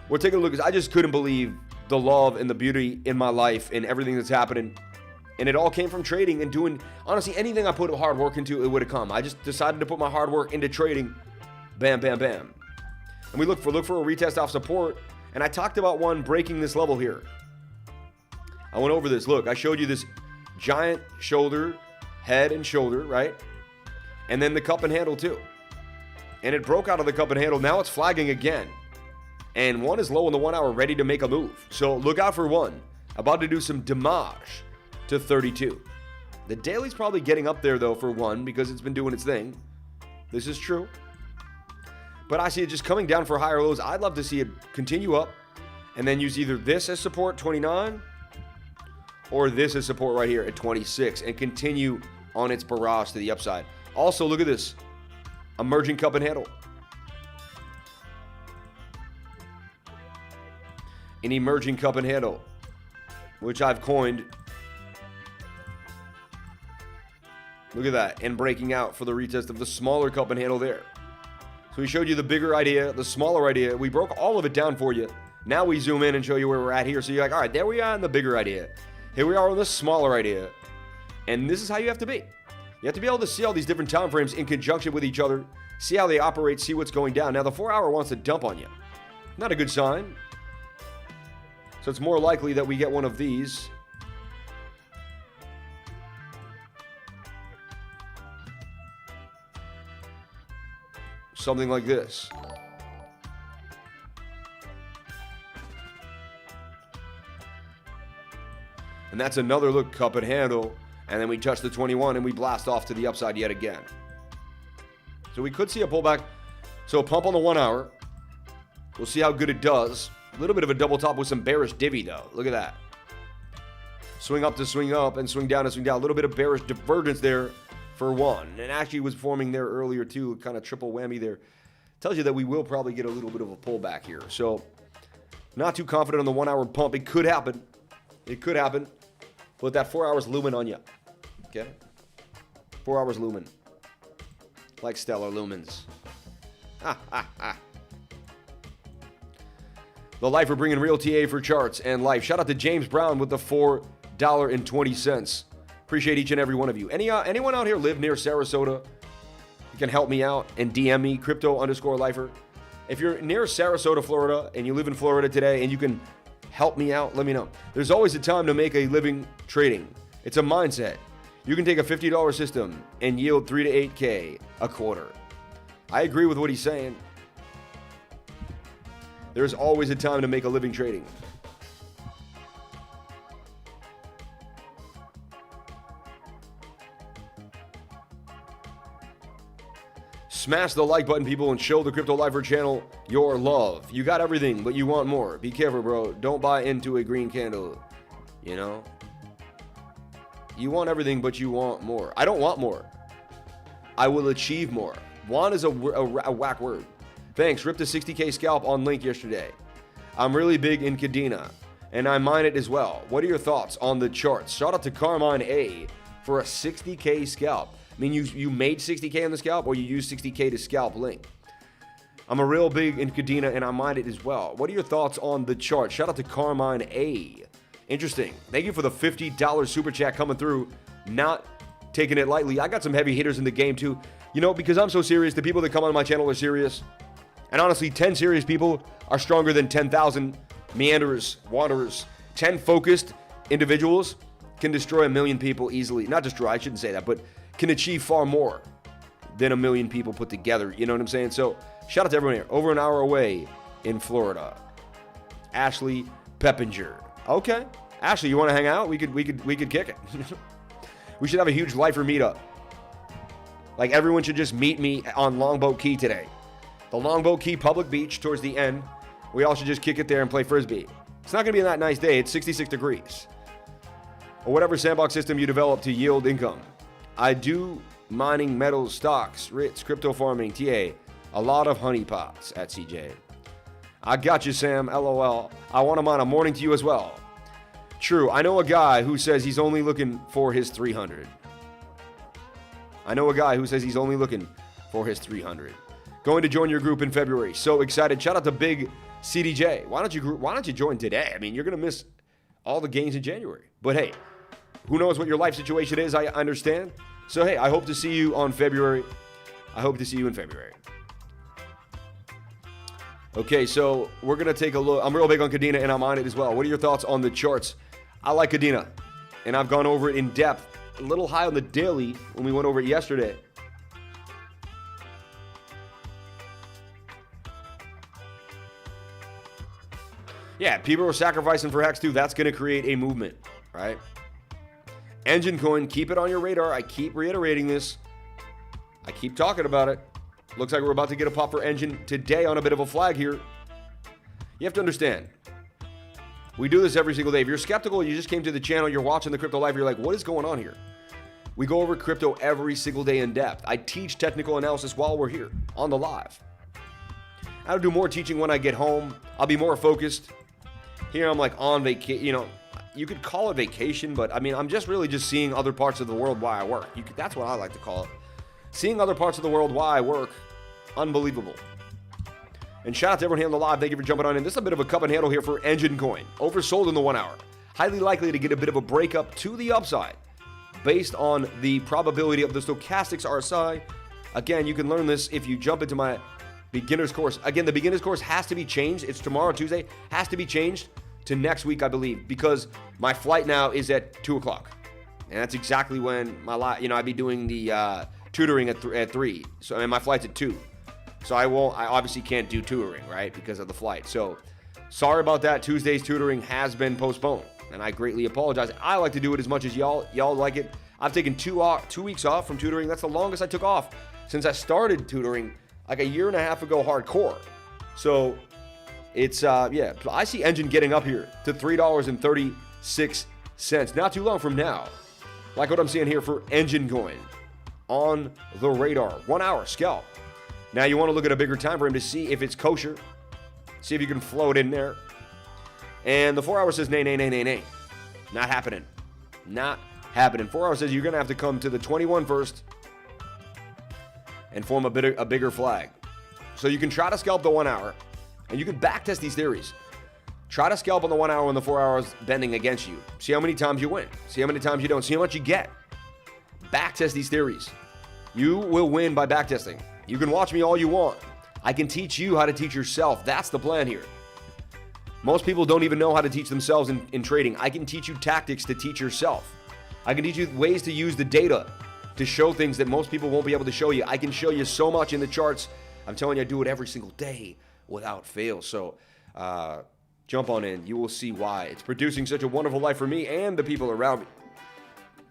we're taking a look. I just couldn't believe the love and the beauty in my life and everything that's happening. And it all came from trading and doing, honestly, anything I put hard work into, it would have come. I just decided to put my hard work into trading. Bam, bam, bam. And we look for a retest off support. And I talked about one breaking this level here. I went over this. Look, I showed you this giant shoulder, head and shoulder, right? And then the cup and handle too. And it broke out of the cup and handle. Now it's flagging again. And one is low on the 1 hour, ready to make a move. So look out for one. About to do some damage to 32. The daily's probably getting up there though for one because it's been doing its thing. This is true. But I see it just coming down for higher lows. I'd love to see it continue up and then use either this as support, 29, or this as support right here at 26 and continue on its barrage to the upside. Also, look at this. Emerging cup and handle. An emerging cup and handle, which I've coined. Look at that. And breaking out for the retest of the smaller cup and handle there. So we showed you the bigger idea, the smaller idea. We broke all of it down for you. Now we zoom in and show you where we're at here. So you're like, all right, there we are in the bigger idea. Here we are on the smaller idea. And this is how you have to be. You have to be able to see all these different time frames in conjunction with each other, see how they operate, see what's going down. Now the 4 hour wants to dump on you. Not a good sign. So it's more likely that we get one of these. Something like this. And that's another look, cup and handle. And then we touch the 21 and we blast off to the upside yet again. So we could see a pullback. So a pump on the 1 hour. We'll see how good it does. A little bit of a double top with some bearish divvy though. Look at that. Swing up to swing up and swing down to swing down. A little bit of bearish divergence there for one. And actually was forming there earlier too. Kind of triple whammy there. Tells you that we will probably get a little bit of a pullback here. So not too confident on the 1 hour pump. It could happen. It could happen. But that 4 hours lumen on you. Okay? 4 hours lumen. Like stellar lumens. Ha ha ha. The Lifer bringing real TA for charts and life. Shout out to James Brown with the $4.20. Appreciate each and every one of you. Anyone out here live near Sarasota? You can help me out and DM me, crypto_lifer. If you're near Sarasota, Florida, and you live in Florida today, and you can help me out, let me know. There's always a time to make a living trading. It's a mindset. You can take a $50 system and yield 3 to 8K a quarter. I agree with what he's saying. There's always a time to make a living trading. Smash the like button, people, and show the Crypto Lifer channel your love. You got everything, but you want more. Be careful, bro. Don't buy into a green candle. You know? You want everything, but you want more. I don't want more. I will achieve more. Want is a whack word. Thanks. Ripped a 60K scalp on Link yesterday. I'm really big in Kadena, and I mine it as well. What are your thoughts on the charts? Shout out to Carmine A for a 60K scalp. I mean, you made 60K on the scalp, or you used 60K to scalp Link. I'm a real big in Kadena, and I mine it as well. What are your thoughts on the chart? Shout out to Carmine A. Interesting. Thank you for the $50 super chat coming through. Not taking it lightly. I got some heavy hitters in the game too. You know, because I'm so serious, the people that come on my channel are serious. And honestly, 10 serious people are stronger than 10,000 meanderers, wanderers. 10 focused individuals can destroy 1 million people easily. Not destroy, I shouldn't say that, but can achieve far more than 1 million people put together. You know what I'm saying? So shout out to everyone here. Over an hour away in Florida. Ashley Peppinger. Okay. Ashley, you want to hang out? We could kick it. We should have a huge lifer meetup. Like, everyone should just meet me on Longboat Key today. The Longboat Key public beach towards the end. We all should just kick it there and play Frisbee. It's not going to be that nice day. It's 66 degrees. Or whatever sandbox system you develop to yield income. I do mining metals, stocks, RITs, crypto farming, TA. A lot of honeypots at CJ. I got you, Sam. LOL. I want to mine. I'm morning to you as well. True. I know a guy who says he's only looking for his 300. I know a guy who says he's only looking for his 300. Going to join your group in February. So excited. Shout out to Big CDJ. Why don't you join today? I mean, you're going to miss all the games in January. But hey, who knows what your life situation is? I understand. So hey, I hope to see you on February. I hope to see you in February. Okay, so we're going to take a look. I'm real big on Kadena, and I'm on it as well. What are your thoughts on the charts? I like Kadena, and I've gone over it in depth. A little high on the daily when we went over it yesterday. Yeah, people are sacrificing for Hex too. That's going to create a movement, right? Engine coin, keep it on your radar. I keep reiterating this. I keep talking about it. Looks like we're about to get a pop for Engine today on a bit of a flag here. You have to understand, we do this every single day. If you're skeptical, you just came to the channel, you're watching the Crypto Life, you're like, what is going on here? We go over crypto every single day in depth. I teach technical analysis while we're here on the live. I'll do more teaching when I get home. I'll be more focused. Here I'm like on vacation, you know, you could call it vacation, but I mean, I'm just really just seeing other parts of the world while I work. That's what I like to call it. Seeing other parts of the world while I work. Unbelievable. And shout out to everyone here on the live. Thank you for jumping on in. This is a bit of a cup and handle here for Engine Coin. Oversold in the 1 hour. Highly likely to get a bit of a breakup to the upside based on the probability of the stochastics RSI. Again, you can learn this if you jump into my beginner's course. Again, the beginner's course has to be changed. It's tomorrow, Tuesday. Has to be changed to next week, I believe, because my flight now is at 2 o'clock. And that's exactly when I'd be doing the tutoring at 3. So, and my flight's at 2. So I obviously can't do tutoring, right, because of the flight. So sorry about that. Tuesday's tutoring has been postponed, and I greatly apologize. I like to do it as much as y'all like it. I've taken 2 weeks off from tutoring. That's the longest I took off since I started tutoring like a year and a half ago hardcore. So it's, yeah, I see Engine getting up here to $3.36. Not too long from now. Like what I'm seeing here for Engine Coin on the radar. 1 hour scalp. Now you want to look at a bigger time frame to see if it's kosher. See if you can float in there. And the 4 hour says nay. Not happening. Not happening. 4 hours says you're going to have to come to the 21 first and form a bigger flag. So you can try to scalp the 1 hour, and you can backtest these theories. Try to scalp on the 1 hour when the 4 hours bending against you. See how many times you win. See how many times you don't. See how much you get. Backtest these theories. You will win by backtesting. You can watch me all you want. I can teach you how to teach yourself. That's the plan here. Most people don't even know how to teach themselves in trading. I can teach you tactics to teach yourself. I can teach you ways to use the data to show things that most people won't be able to show you. I can show you so much in the charts. I'm telling you, I do it every single day without fail. So jump on in. You will see why. It's producing such a wonderful life for me and the people around me.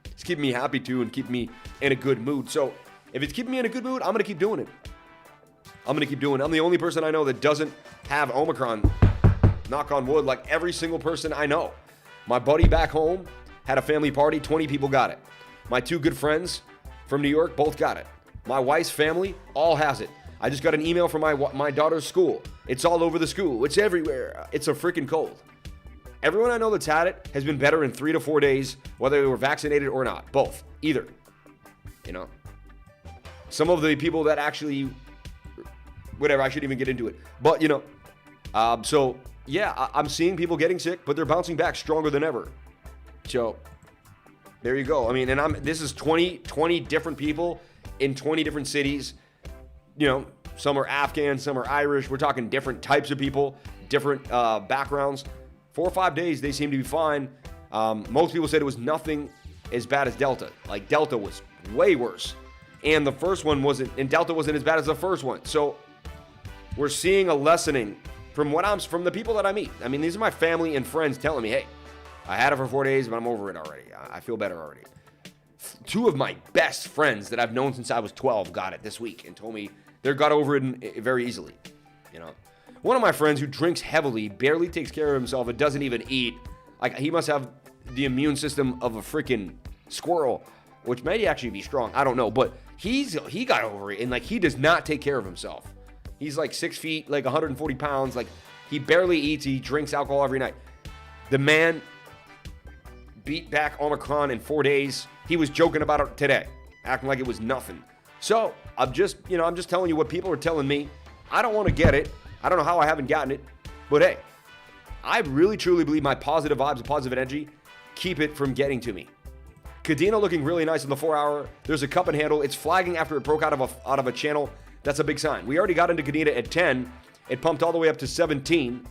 It's keeping me happy too and keeping me in a good mood. So if it's keeping me in a good mood, I'm going to keep doing it. I'm the only person I know that doesn't have Omicron, knock on wood, like every single person I know. My buddy back home had a family party, 20 people got it. My two good friends from New York both got it. My wife's family all has it. I just got an email from my daughter's school. It's all over the school. It's everywhere. It's a freaking cold. Everyone I know that's had it has been better in 3 to 4 days, whether they were vaccinated or not. Both. Either. You know? Some of the people that actually... Whatever, I shouldn't even get into it. But, you know, so, yeah, I'm seeing people getting sick, but they're bouncing back stronger than ever. So, there you go. I mean, and this is 20 different people in 20 different cities. You know, some are Afghan, some are Irish. We're talking different types of people, different backgrounds. 4 or 5 days, they seem to be fine. Most people said it was nothing as bad as Delta. Like, Delta was way worse. And the first one and Delta wasn't as bad as the first one. So, we're seeing a lessening from the people that I meet. I mean, these are my family and friends telling me, hey, I had it for 4 days, but I'm over it already. I feel better already. 2 of my best friends that I've known since I was 12 got it this week and told me they got over it very easily. You know, one of my friends who drinks heavily, barely takes care of himself, and doesn't even eat. Like, he must have the immune system of a freaking squirrel, which may actually be strong. I don't know, but he got over it, and like, he does not take care of himself. He's like 6 feet, like 140 pounds. Like, he barely eats. He drinks alcohol every night. The man beat back Omicron in 4 days. He was joking about it today, acting like it was nothing. So I'm just telling you what people are telling me. I don't want to get it. I don't know how I haven't gotten it, but hey, I really truly believe my positive vibes and positive energy keep it from getting to me. Cadena looking really nice in the 4 hour. There's a cup and handle. It's flagging after it broke out of a channel. That's a big sign. We already got into Cadena at 10. It pumped all the way up to 17,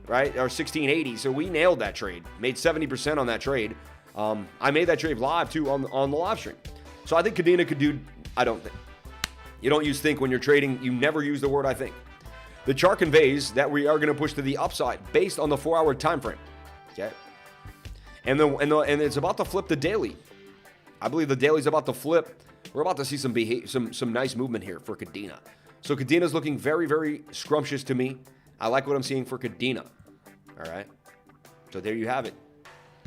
right? Or 1680. So we nailed that trade. Made 70% on that trade. I made that trade live too on the live stream. So I think Cadena could do, I don't think. You don't use think when you're trading. You never use the word I think. The chart conveys that we are going to push to the upside based on the 4 hour time frame. Okay? And it's about to flip the daily. I believe the daily's about to flip. We're about to see some nice movement here for Cadena. So Cadena's looking very, very scrumptious to me. I like what I'm seeing for Cadena. All right. So there you have it.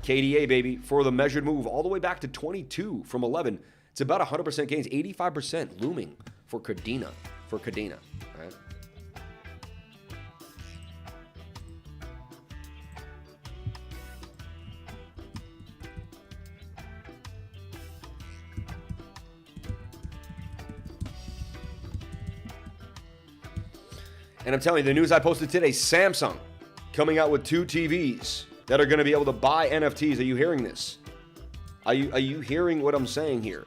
KDA, baby, for the measured move all the way back to 22 from 11. It's about 100% gains, 85% looming for Cadena. All right. And I'm telling you, the news I posted today, Samsung coming out with 2 TVs that are going to be able to buy NFTs. Are you hearing this? Are you hearing what I'm saying here?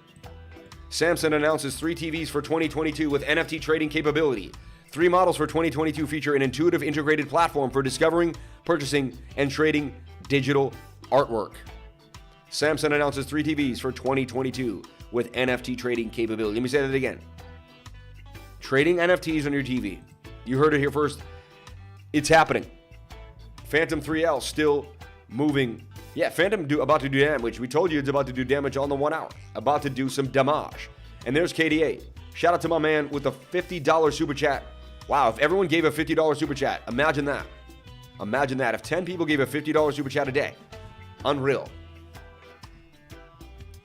Samsung announces 3 TVs for 2022 with NFT trading capability. 3 models for 2022 feature an intuitive integrated platform for discovering, purchasing, and trading digital artwork. Samsung announces 3 TVs for 2022 with NFT trading capability. Let me say that again. Trading NFTs on your TV. You heard it here first. It's happening. Phantom 3L still moving. Yeah, Phantom about to do damage. We told you it's about to do damage on the 1 hour. About to do some damage. And there's KDA. Shout out to my man with the $50 super chat. Wow, if everyone gave a $50 super chat, imagine that. Imagine that. If 10 people gave a $50 super chat a day. Unreal.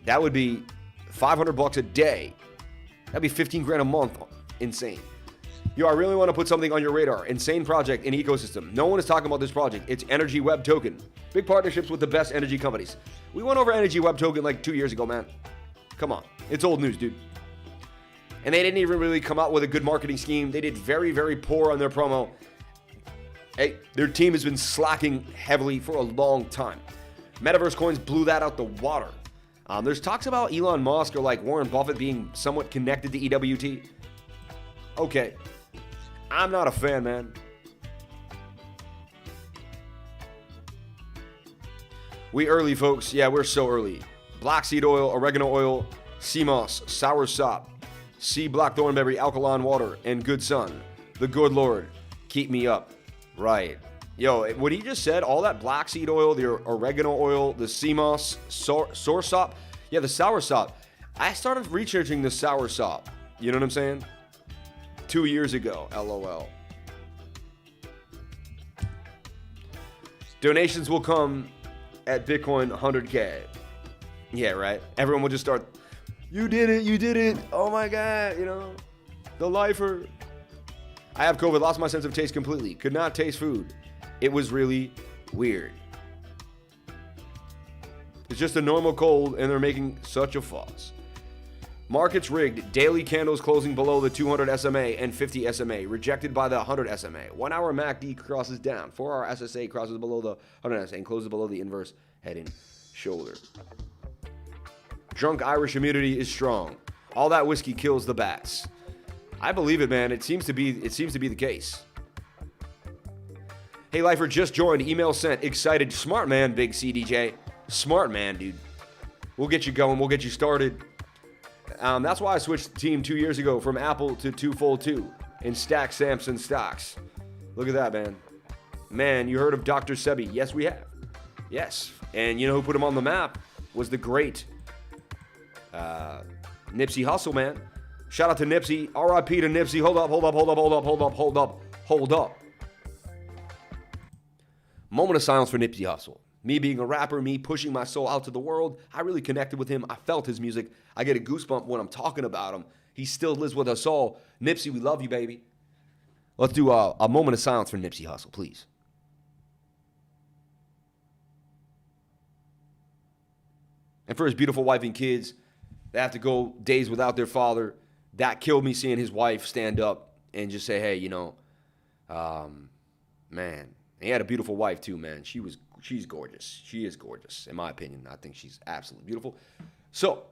That would be $500 a day. That'd be 15 grand a month. Insane. Yo, I really want to put something on your radar. Insane project and ecosystem. No one is talking about this project. It's Energy Web Token. Big partnerships with the best energy companies. We went over Energy Web Token like 2 years ago, man. Come on. It's old news, dude. And they didn't even really come out with a good marketing scheme. They did very, very poor on their promo. Hey, their team has been slacking heavily for a long time. Metaverse coins blew that out the water. There's talks about Elon Musk or like Warren Buffett being somewhat connected to EWT. Okay. I'm not a fan, man. We early, folks. Yeah, we're so early. Black seed oil, oregano oil, sea moss, sour sop, sea black thornberry, alkaline water, and good sun. The good Lord, keep me up. Right. Yo, what he just said, all that black seed oil, the oregano oil, the sea moss, sour sop. Yeah, the sour sop. I started researching the sour sop. You know what I'm saying? 2 years ago, LOL. Donations will come at Bitcoin 100K. Yeah, right? Everyone will just start, you did it. Oh my God, the lifer. I have COVID, lost my sense of taste completely. Could not taste food. It was really weird. It's just a normal cold and they're making such a fuss. Markets rigged. Daily candles closing below the 200 SMA and 50 SMA. Rejected by the 100 SMA. 1 hour MACD crosses down. 4 hour SSA crosses below the 100 SMA and closes below the inverse head and shoulder. Drunk Irish immunity is strong. All that whiskey kills the bats. I believe it, man. It seems to be the case. Hey, Lifer just joined. Email sent. Excited. Smart man, Big CDJ. Smart man, dude. We'll get you going. We'll get you started. That's why I switched the team 2 years ago from Apple to 2Fold2 in Stack Samson stocks. Look at that, man. Man, you heard of Dr. Sebi? Yes, we have. Yes. And you know who put him on the map? Was the great Nipsey Hussle, man. Shout out to Nipsey. RIP to Nipsey. Hold up. Moment of silence for Nipsey Hussle. Me being a rapper, me pushing my soul out to the world, I really connected with him. I felt his music. I get a goosebump when I'm talking about him. He still lives with us all. Nipsey, we love you, baby. Let's do a moment of silence for Nipsey Hussle, please. And for his beautiful wife and kids, they have to go days without their father. That killed me seeing his wife stand up and just say, hey, man. He had a beautiful wife too, man. She's gorgeous. She is gorgeous, in my opinion. I think she's absolutely beautiful. So,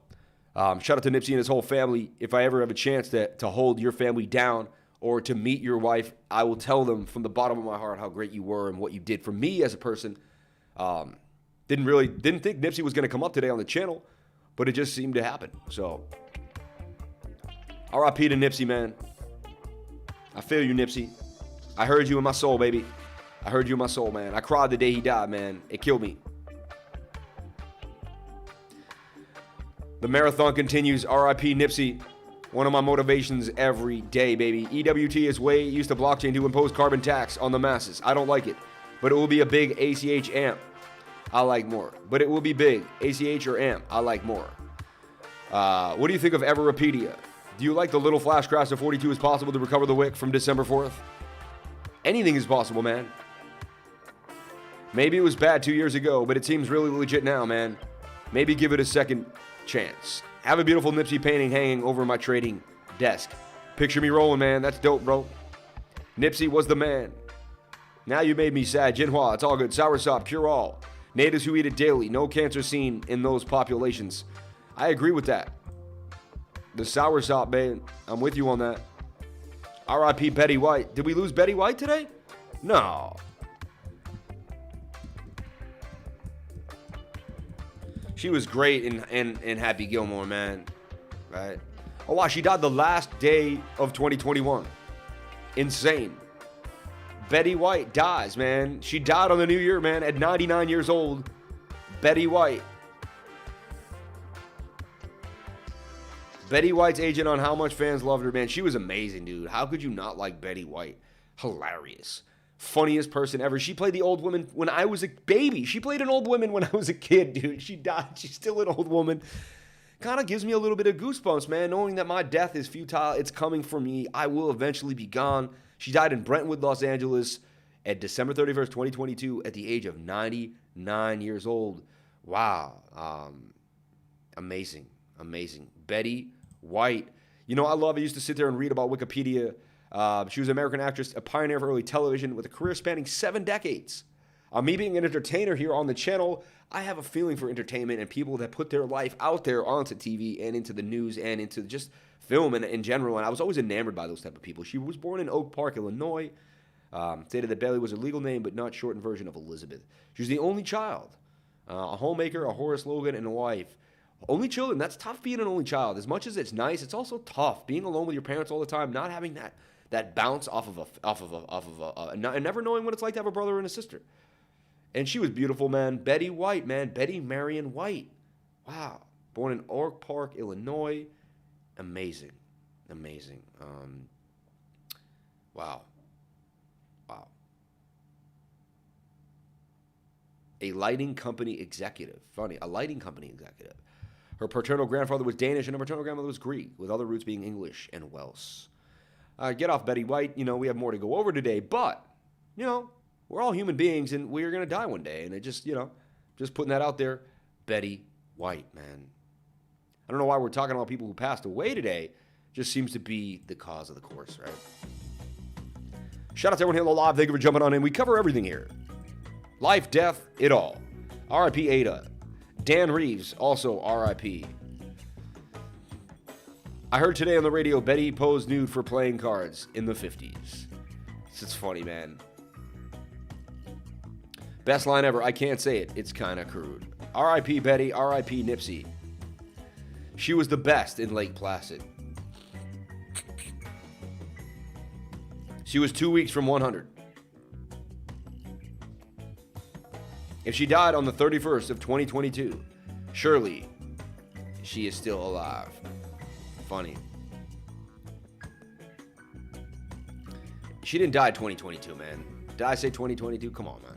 shout out to Nipsey and his whole family. If I ever have a chance to hold your family down or to meet your wife, I will tell them from the bottom of my heart how great you were and what you did for me as a person. Didn't think Nipsey was going to come up today on the channel, but it just seemed to happen. So, RIP to Nipsey, man. I feel you, Nipsey. I heard you in my soul, baby. I heard you in my soul, man. I cried the day he died, man. It killed me. The marathon continues. RIP Nipsey. One of my motivations every day, baby. EWT is way used to blockchain to impose carbon tax on the masses. I don't like it. But it will be a big ACH AMP. I like more. But it will be big. ACH or AMP. I like more. What do you think of Everpedia? Do you like the little flash crash of 42 is possible to recover the wick from December 4th? Anything is possible, man. Maybe it was bad 2 years ago, but it seems really legit now, man. Maybe give it a second chance. Have a beautiful Nipsey painting hanging over my trading desk. Picture me rolling, man. That's dope, bro. Nipsey was the man. Now you made me sad. Jinhua, it's all good. Soursop, cure all. Natives who eat it daily. No cancer seen in those populations. I agree with that. The soursop, man. I'm with you on that. R.I.P. Betty White. Did we lose Betty White today? No. She was great in Happy Gilmore, man. Right? Oh, wow. She died the last day of 2021. Insane. Betty White dies, man. She died on the new year, man, at 99 years old. Betty White. Betty White's agent on how much fans loved her, man. She was amazing, dude. How could you not like Betty White? Hilarious. Funniest person ever. She played the old woman when I was a baby. She played an old woman when I was a kid, dude. She died. She's still an old woman. Kind of gives me a little bit of goosebumps, man, knowing that my death is futile. It's coming for me. I will eventually be gone. She died in Brentwood, Los Angeles at December 31st, 2022 at the age of 99 years old. Wow. Amazing. Amazing. Betty White. You know, I used to sit there and read about Wikipedia. She was an American actress, a pioneer of early television with a career spanning 7 decades. Me being an entertainer here on the channel, I have a feeling for entertainment and people that put their life out there onto TV and into the news and into just film and in general. And I was always enamored by those type of people. She was born in Oak Park, Illinois. Stated that Bailey was her legal name, but not shortened version of Elizabeth. She was the only child A homemaker, a Horace Logan, and a wife. Only children, that's tough being an only child. As much as it's nice, it's also tough being alone with your parents all the time, not having that bounce off of and never knowing what it's like to have a brother and a sister. And she was beautiful, man. Betty White, man. Betty Marion White. Wow. Born in Oak Park, Illinois. Amazing. Amazing. Wow. Wow. A lighting company executive. Funny. A lighting company executive. Her paternal grandfather was Danish and her maternal grandmother was Greek, with other roots being English and Welsh. Get off Betty White. You know, we have more to go over today, but, you know, we're all human beings and we're going to die one day. And it just, you know, just putting that out there. Betty White, man. I don't know why we're talking about people who passed away today. Just seems to be the cause of the course, right? Shout out to everyone here on the live. Thank you for jumping on in. We cover everything here. Life, death, it all. R.I.P. Ada. Dan Reeves, also R.I.P. I heard today on the radio Betty posed nude for playing cards in the 50s. It's funny, man. Best line ever. I can't say it. It's kind of crude. R.I.P. Betty. R.I.P. Nipsey. She was the best in Lake Placid. She was 2 weeks from 100. If she died on the 31st of 2022, surely she is still alive. Funny. She didn't die 2022, man. Did I say 2022? Come on, man.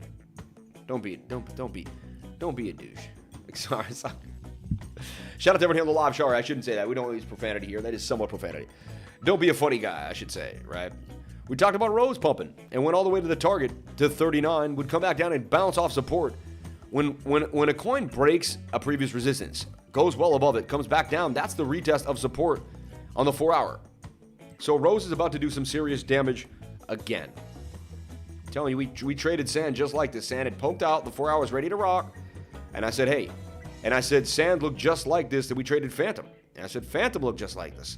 Don't be a douche. Sorry. Shout out to everyone here on the live. Sorry, I shouldn't say that. We don't use profanity here. That is somewhat profanity. Don't be a funny guy, I should say, right? We talked about Rose pumping and went all the way to the target to 39, would come back down and bounce off support. When a coin breaks a previous resistance, goes well above it, comes back down, that's the retest of support on the 4 hour. So Rose is about to do some serious damage again. I'm telling you, we traded sand just like this. Sand had poked out, the 4 hours ready to rock, and I said, hey, and I said sand looked just like this that we traded Phantom. And I said Phantom looked just like this.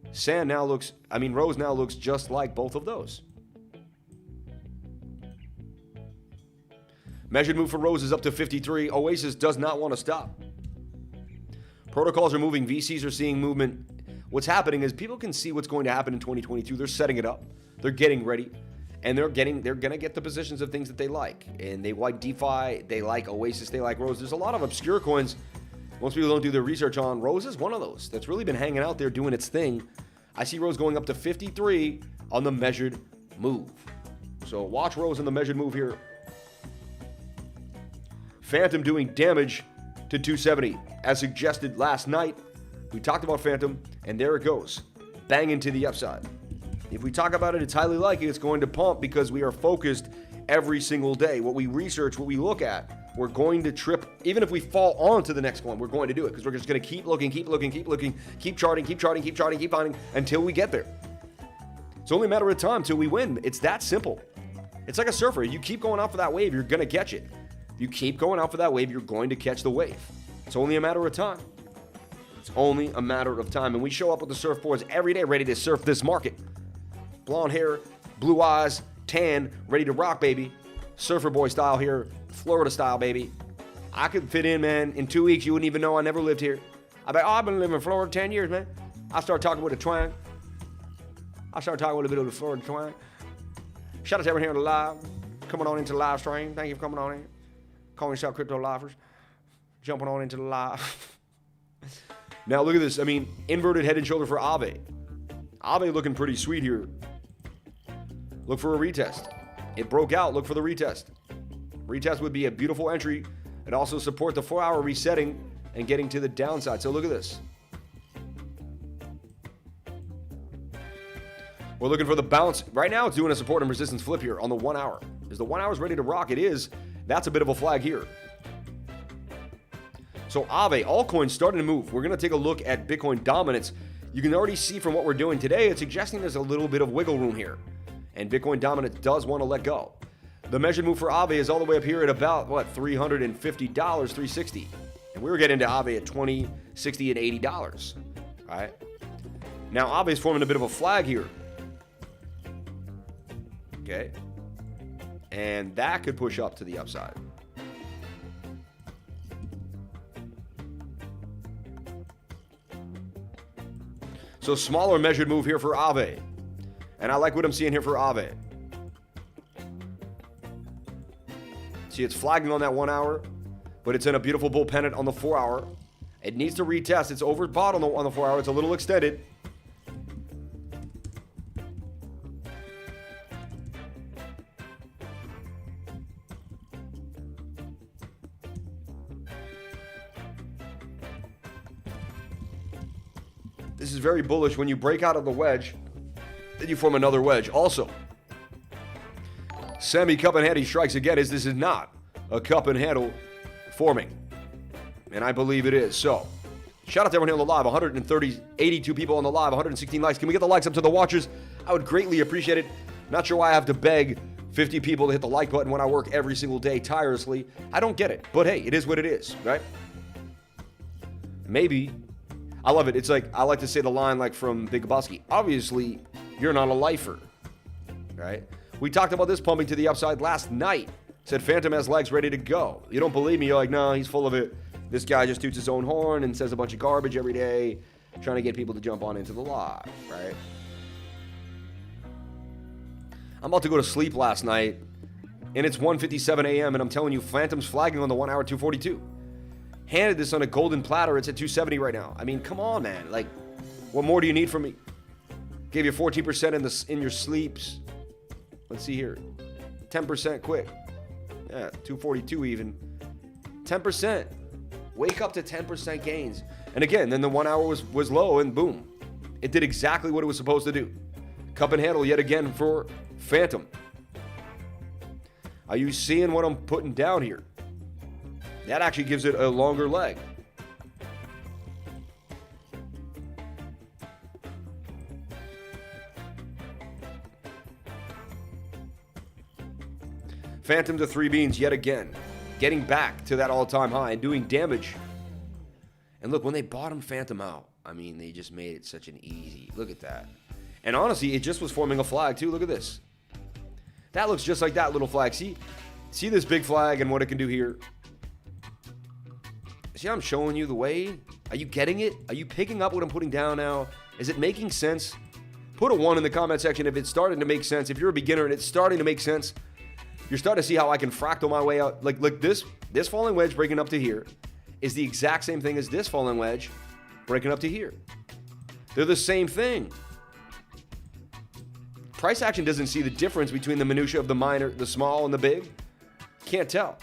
Rose now looks just like both of those. Measured move for Rose is up to 53. Oasis does not want to stop. Protocols are moving. VCs are seeing movement. What's happening is people can see what's going to happen in 2022. They're setting it up. They're getting ready. And they're going to get the positions of things that they like. And they like DeFi. They like Oasis. They like Rose. There's a lot of obscure coins most people don't do their research on. Rose is one of those that's really been hanging out there doing its thing. I see Rose going up to 53 on the measured move. So watch Rose on the measured move here. Phantom doing damage to 270. As suggested last night, we talked about Phantom, and there it goes. Bang into the upside. If we talk about it, it's highly likely it's going to pump because we are focused every single day. What we research, what we look at, we're going to trip. Even if we fall on to the next one, we're going to do it because we're just going to keep looking, keep charting, keep finding until we get there. It's only a matter of time till we win. It's that simple. It's like a surfer. You keep going out for that wave, you're going to catch it. You keep going out for that wave, you're going to catch the wave. It's only a matter of time. It's only a matter of time. And we show up with the surfboards every day ready to surf this market. Blonde hair, blue eyes, tan, ready to rock, baby. Surfer boy style here, Florida style, baby. I could fit in, man. In 2 weeks, you wouldn't even know I never lived here. I've been living in Florida 10 years, man. I started talking with a twang. I started talking with a bit of the Florida twang. Shout out to everyone here on the live. Coming on into the live stream. Thank you for coming on in. Calling yourself crypto lifers. Jumping on into the live. Now look at this. Inverted head and shoulder for AAVE. AAVE looking pretty sweet here. Look for a retest. It broke out. Look for the retest. Retest would be a beautiful entry. It also support the 4 hour resetting and getting to the downside. So look at this. We're looking for the bounce. Right now it's doing a support and resistance flip here on the 1 hour. Is the 1 hour ready to rock? It is. That's a bit of a flag here. So AAVE, all coins starting to move. We're going to take a look at Bitcoin dominance. You can already see from what we're doing today, it's suggesting there's a little bit of wiggle room here. And Bitcoin dominance does want to let go. The measured move for AAVE is all the way up here at about, $350, $360. And we were getting to AAVE at $20, $60, and $80. All right. Now AAVE is forming a bit of a flag here. Okay. And that could push up to the upside. So smaller measured move here for AVE. And I like what I'm seeing here for AVE. See, it's flagging on that 1 hour, but it's in a beautiful bull pennant on the 4 hour. It needs to retest. It's overbought on the 4 hour. It's a little extended. This is very bullish. When you break out of the wedge, then you form another wedge. Also, semi-cup and handle strikes again. This is not a cup and handle forming. And I believe it is. So, shout out to everyone here on the live. 82 people on the live, 116 likes. Can we get the likes up to the watchers? I would greatly appreciate it. Not sure why I have to beg 50 people to hit the like button when I work every single day tirelessly. I don't get it. But hey, it is what it is, right? Maybe. I love it. It's like, I like to say the line like from Big Lebowski. Obviously, you're not a lifer, right? We talked about this pumping to the upside last night. Said Phantom has legs ready to go. You don't believe me? You're like, no, he's full of it. This guy just toots his own horn and says a bunch of garbage every day, trying to get people to jump on into the live, right? I'm about to go to sleep last night, and it's 1:57 a.m., and I'm telling you, Phantom's flagging on the 1 hour 242. Handed this on a golden platter. It's at 270 right now. I mean, come on, man. Like, what more do you need from me? Gave you 14% in your sleeps. Let's see here. 10% quick. Yeah, 242 even. 10%. Wake up to 10% gains. And again, then the 1 hour was low, and boom. It did exactly what it was supposed to do. Cup and handle yet again for Phantom. Are you seeing what I'm putting down here? That actually gives it a longer leg. Phantom to 3 beans yet again. Getting back to that all-time high and doing damage. And look, when they bottomed Phantom out, I mean, they just made it such an easy. Look at that. And honestly, it just was forming a flag too. Look at this. That looks just like that little flag. See this big flag and what it can do here? See how I'm showing you the way? Are you getting it? Are you picking up what I'm putting down now? Is it making sense? Put a 1 in the comment section if it's starting to make sense. If you're a beginner and it's starting to make sense, you're starting to see how I can fractal my way out. Like this falling wedge breaking up to here is the exact same thing as this falling wedge breaking up to here. They're the same thing. Price action doesn't see the difference between the minutia of the minor, the small, and the big. Can't tell.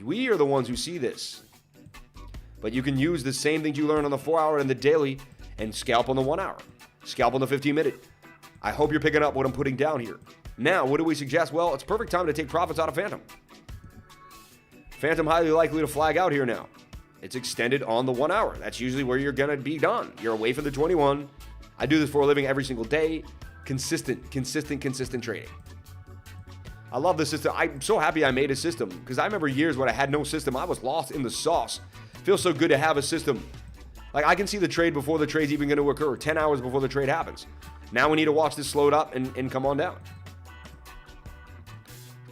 We are the ones who see this. But you can use the same things you learn on the 4 hour and the daily and scalp on the 1 hour. Scalp on the 15 minute. I hope you're picking up what I'm putting down here. Now, what do we suggest? Well, it's perfect time to take profits out of Phantom. Phantom highly likely to flag out here now. It's extended on the 1 hour. That's usually where you're going to be done. You're away from the 21. I do this for a living every single day. Consistent trading. I love the system. I'm so happy I made a system because I remember years when I had no system. I was lost in the sauce. Feels so good to have a system. Like I can see the trade before the trade's even going to occur, 10 hours before the trade happens. Now we need to watch this slow up and come on down.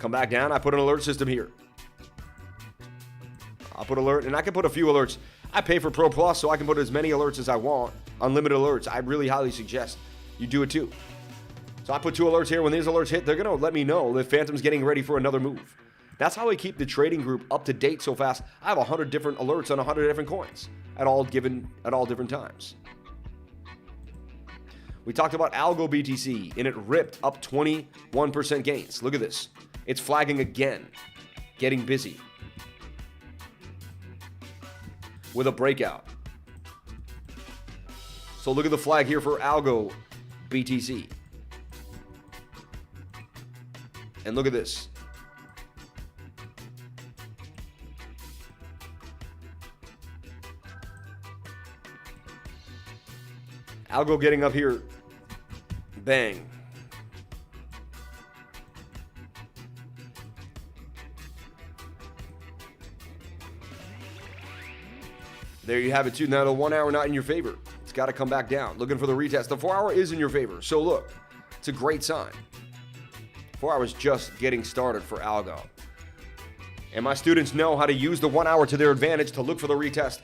Come back down. I put an alert system here. I'll put alert, and I can put a few alerts. I pay for Pro Plus, so I can put as many alerts as I want. Unlimited alerts. I really highly suggest you do it too. So I put 2 alerts here. When these alerts hit, they're going to let me know that Phantom's getting ready for another move. That's how I keep the trading group up to date so fast. I have 100 different alerts on 100 different coins at all different times. We talked about ALGO BTC, and it ripped up 21% gains. Look at this. It's flagging again, getting busy with a breakout. So look at the flag here for ALGO BTC. And look at this. ALGO getting up here. Bang. There you have it too. Now the 1 hour not in your favor. It's got to come back down. Looking for the retest. The 4 hour is in your favor. So look, it's a great sign. 4 hours just getting started for ALGO. And my students know how to use the 1 hour to their advantage to look for the retest,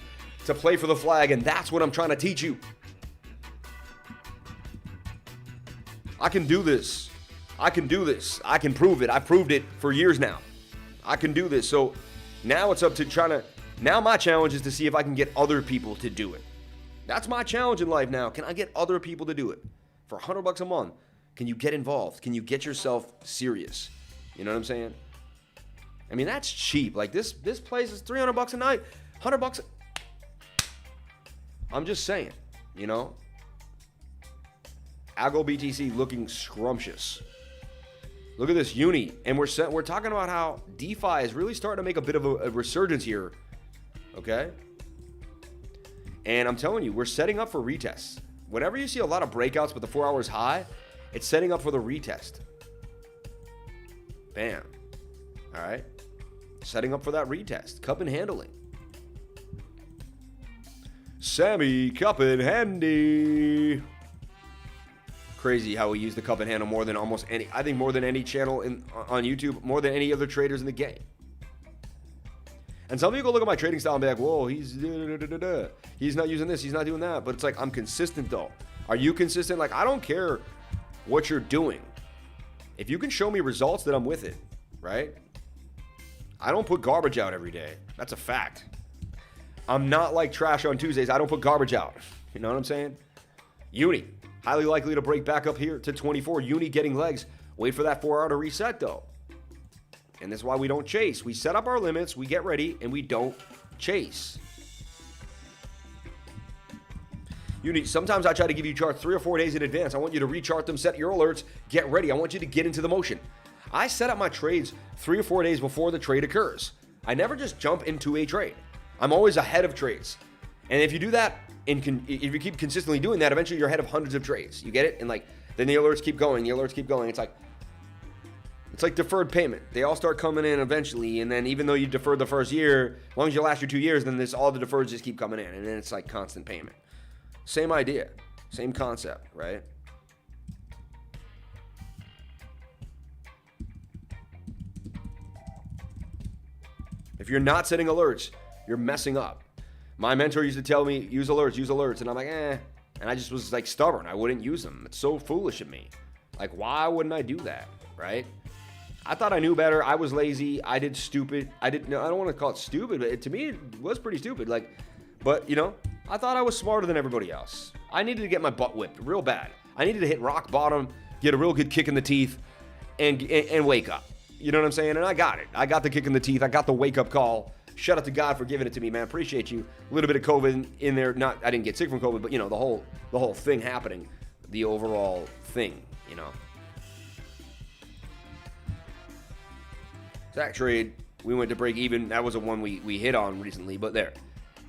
to play for the flag, and that's what I'm trying to teach you. I can do this. I can do this. I can prove it. I've proved it for years now. I can do this. So now it's up to now my challenge is to see if I can get other people to do it. That's my challenge in life now. Can I get other people to do it? For $100 a month, can you get involved? Can you get yourself serious? You know what I'm saying? I mean, that's cheap. Like this place is $300 a night, $100. I'm just saying, you know? ALGO BTC looking scrumptious. Look at this uni, and we're talking about how DeFi is really starting to make a bit of a resurgence here, okay? And I'm telling you, we're setting up for retests. Whenever you see a lot of breakouts but the 4 hours high, it's setting up for the retest. Bam. All right. Setting up for that retest. Cup and handling. Sammy, cup and handy. Crazy how we use the cup and handle more than almost any, I think more than any channel on YouTube, more than any other traders in the game. And some people look at my trading style and be like, whoa, he's not using this, he's not doing that. But it's like, I'm consistent though. Are you consistent? Like, I don't care what you're doing. If you can show me results, then I'm with it, right? I don't put garbage out every day. That's a fact. I'm not like Trash on Tuesdays. I don't put garbage out. You know what I'm saying? Uni, highly likely to break back up here to 24. Uni getting legs. Wait for that 4 hour to reset though. And that's why we don't chase. We set up our limits, we get ready, and we don't chase. Sometimes I try to give you charts 3 or 4 days in advance. I want you to rechart them, set your alerts, get ready. I want you to get into the motion. I set up my trades 3 or 4 days before the trade occurs. I never just jump into a trade. I'm always ahead of trades. And if you do that, if you keep consistently doing that, eventually you're ahead of hundreds of trades. You get it? And like, then the alerts keep going, It's like deferred payment. They all start coming in eventually, and then even though you deferred the first year, as long as you last your 2 years, then all the deferreds just keep coming in, and then it's like constant payment. Same idea, same concept, right? If you're not setting alerts, you're messing up. My mentor used to tell me, use alerts, and I'm like, and I just was like stubborn. I wouldn't use them. It's so foolish of me. Like, why wouldn't I do that, right? I thought I knew better. I was lazy. I did stupid. I don't want to call it stupid, but to me, it was pretty stupid. Like, but you know, I thought I was smarter than everybody else. I needed to get my butt whipped real bad. I needed to hit rock bottom, get a real good kick in the teeth, and wake up. You know what I'm saying? And I got it. I got the kick in the teeth. I got the wake up call. Shout out to God for giving it to me, man. Appreciate you. A little bit of COVID in there. I didn't get sick from COVID, but you know, the whole thing happening, the overall thing, you know. That trade, we went to break even. That was a one we hit on recently, but there.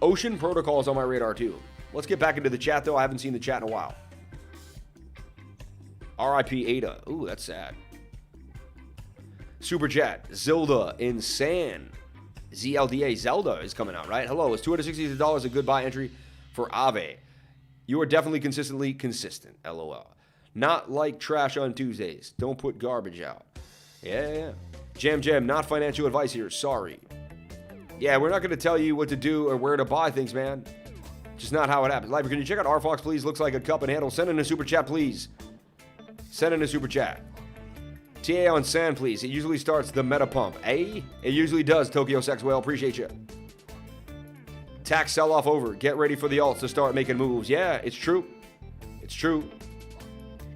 Ocean Protocol is on my radar too. Let's get back into the chat though. I haven't seen the chat in a while. RIP Ada. Ooh, that's sad. Super Chat. Zilda in San. ZLDA. Zelda is coming out, right? Hello. Is $260 a good buy entry for AAVE? You are definitely consistently consistent. LOL. Not like Trash on Tuesdays. Don't put garbage out. Yeah. Jam, not financial advice here. Sorry. Yeah, we're not going to tell you what to do or where to buy things, man. Just not how it happens. Lifer, can you check out RFox, please? Looks like a cup and handle. Send in a super chat, please. Send in a super chat. TA on Sand, please. It usually starts the meta pump. It usually does, Tokyo Sex Whale. Appreciate you. Tax sell-off over. Get ready for the alts to start making moves. Yeah, it's true. It's true.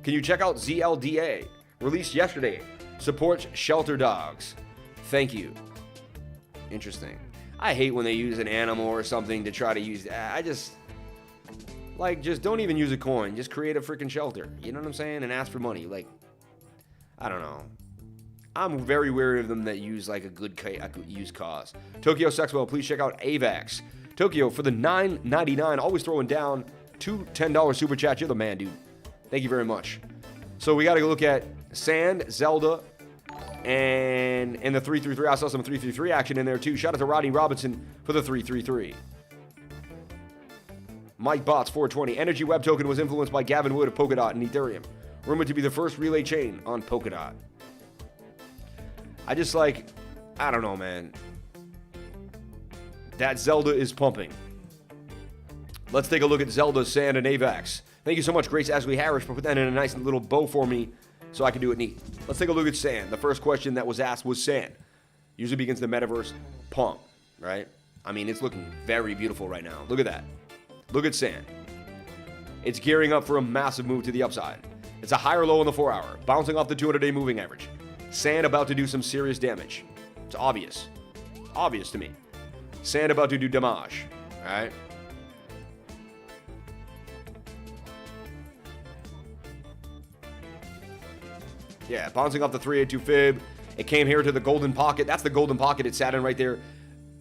Can you check out ZLDA? Released yesterday. Supports shelter dogs. Thank you. Interesting. I hate when they use an animal or something to try to use. Just don't even use a coin. Just create a freaking shelter. You know what I'm saying? And ask for money. Like, I don't know. I'm very wary of them that use like a good used cause. Tokyo Sexwell, please check out AVAX. Tokyo for the $9.99. Always throwing down two $10 super chats. You're the man, dude. Thank you very much. So we got to look at Sand, Zelda, and the 333. I saw some 333 action in there too. Shout out to Rodney Robinson for the 333. Mike Bots 420. Energy Web Token was influenced by Gavin Wood of Polkadot and Ethereum. Rumored to be the first relay chain on Polkadot. I don't know, man. That Zelda is pumping. Let's take a look at Zelda, Sand, and AVAX. Thank you so much, Grace Ashley Harris, for putting that in a nice little bow for me so I can do it neat. Let's take a look at sand. The first question that was asked was sand. Usually begins the metaverse pump, right? I mean, it's looking very beautiful right now. Look at that. Look at sand. It's gearing up for a massive move to the upside. It's a higher low in the 4-hour, bouncing off the 200-day moving average. Sand about to do some serious damage. It's obvious. Obvious to me. Sand about to do damage, all right? Yeah, bouncing off the 382 fib. It came here to the golden pocket. That's the golden pocket it sat in right there.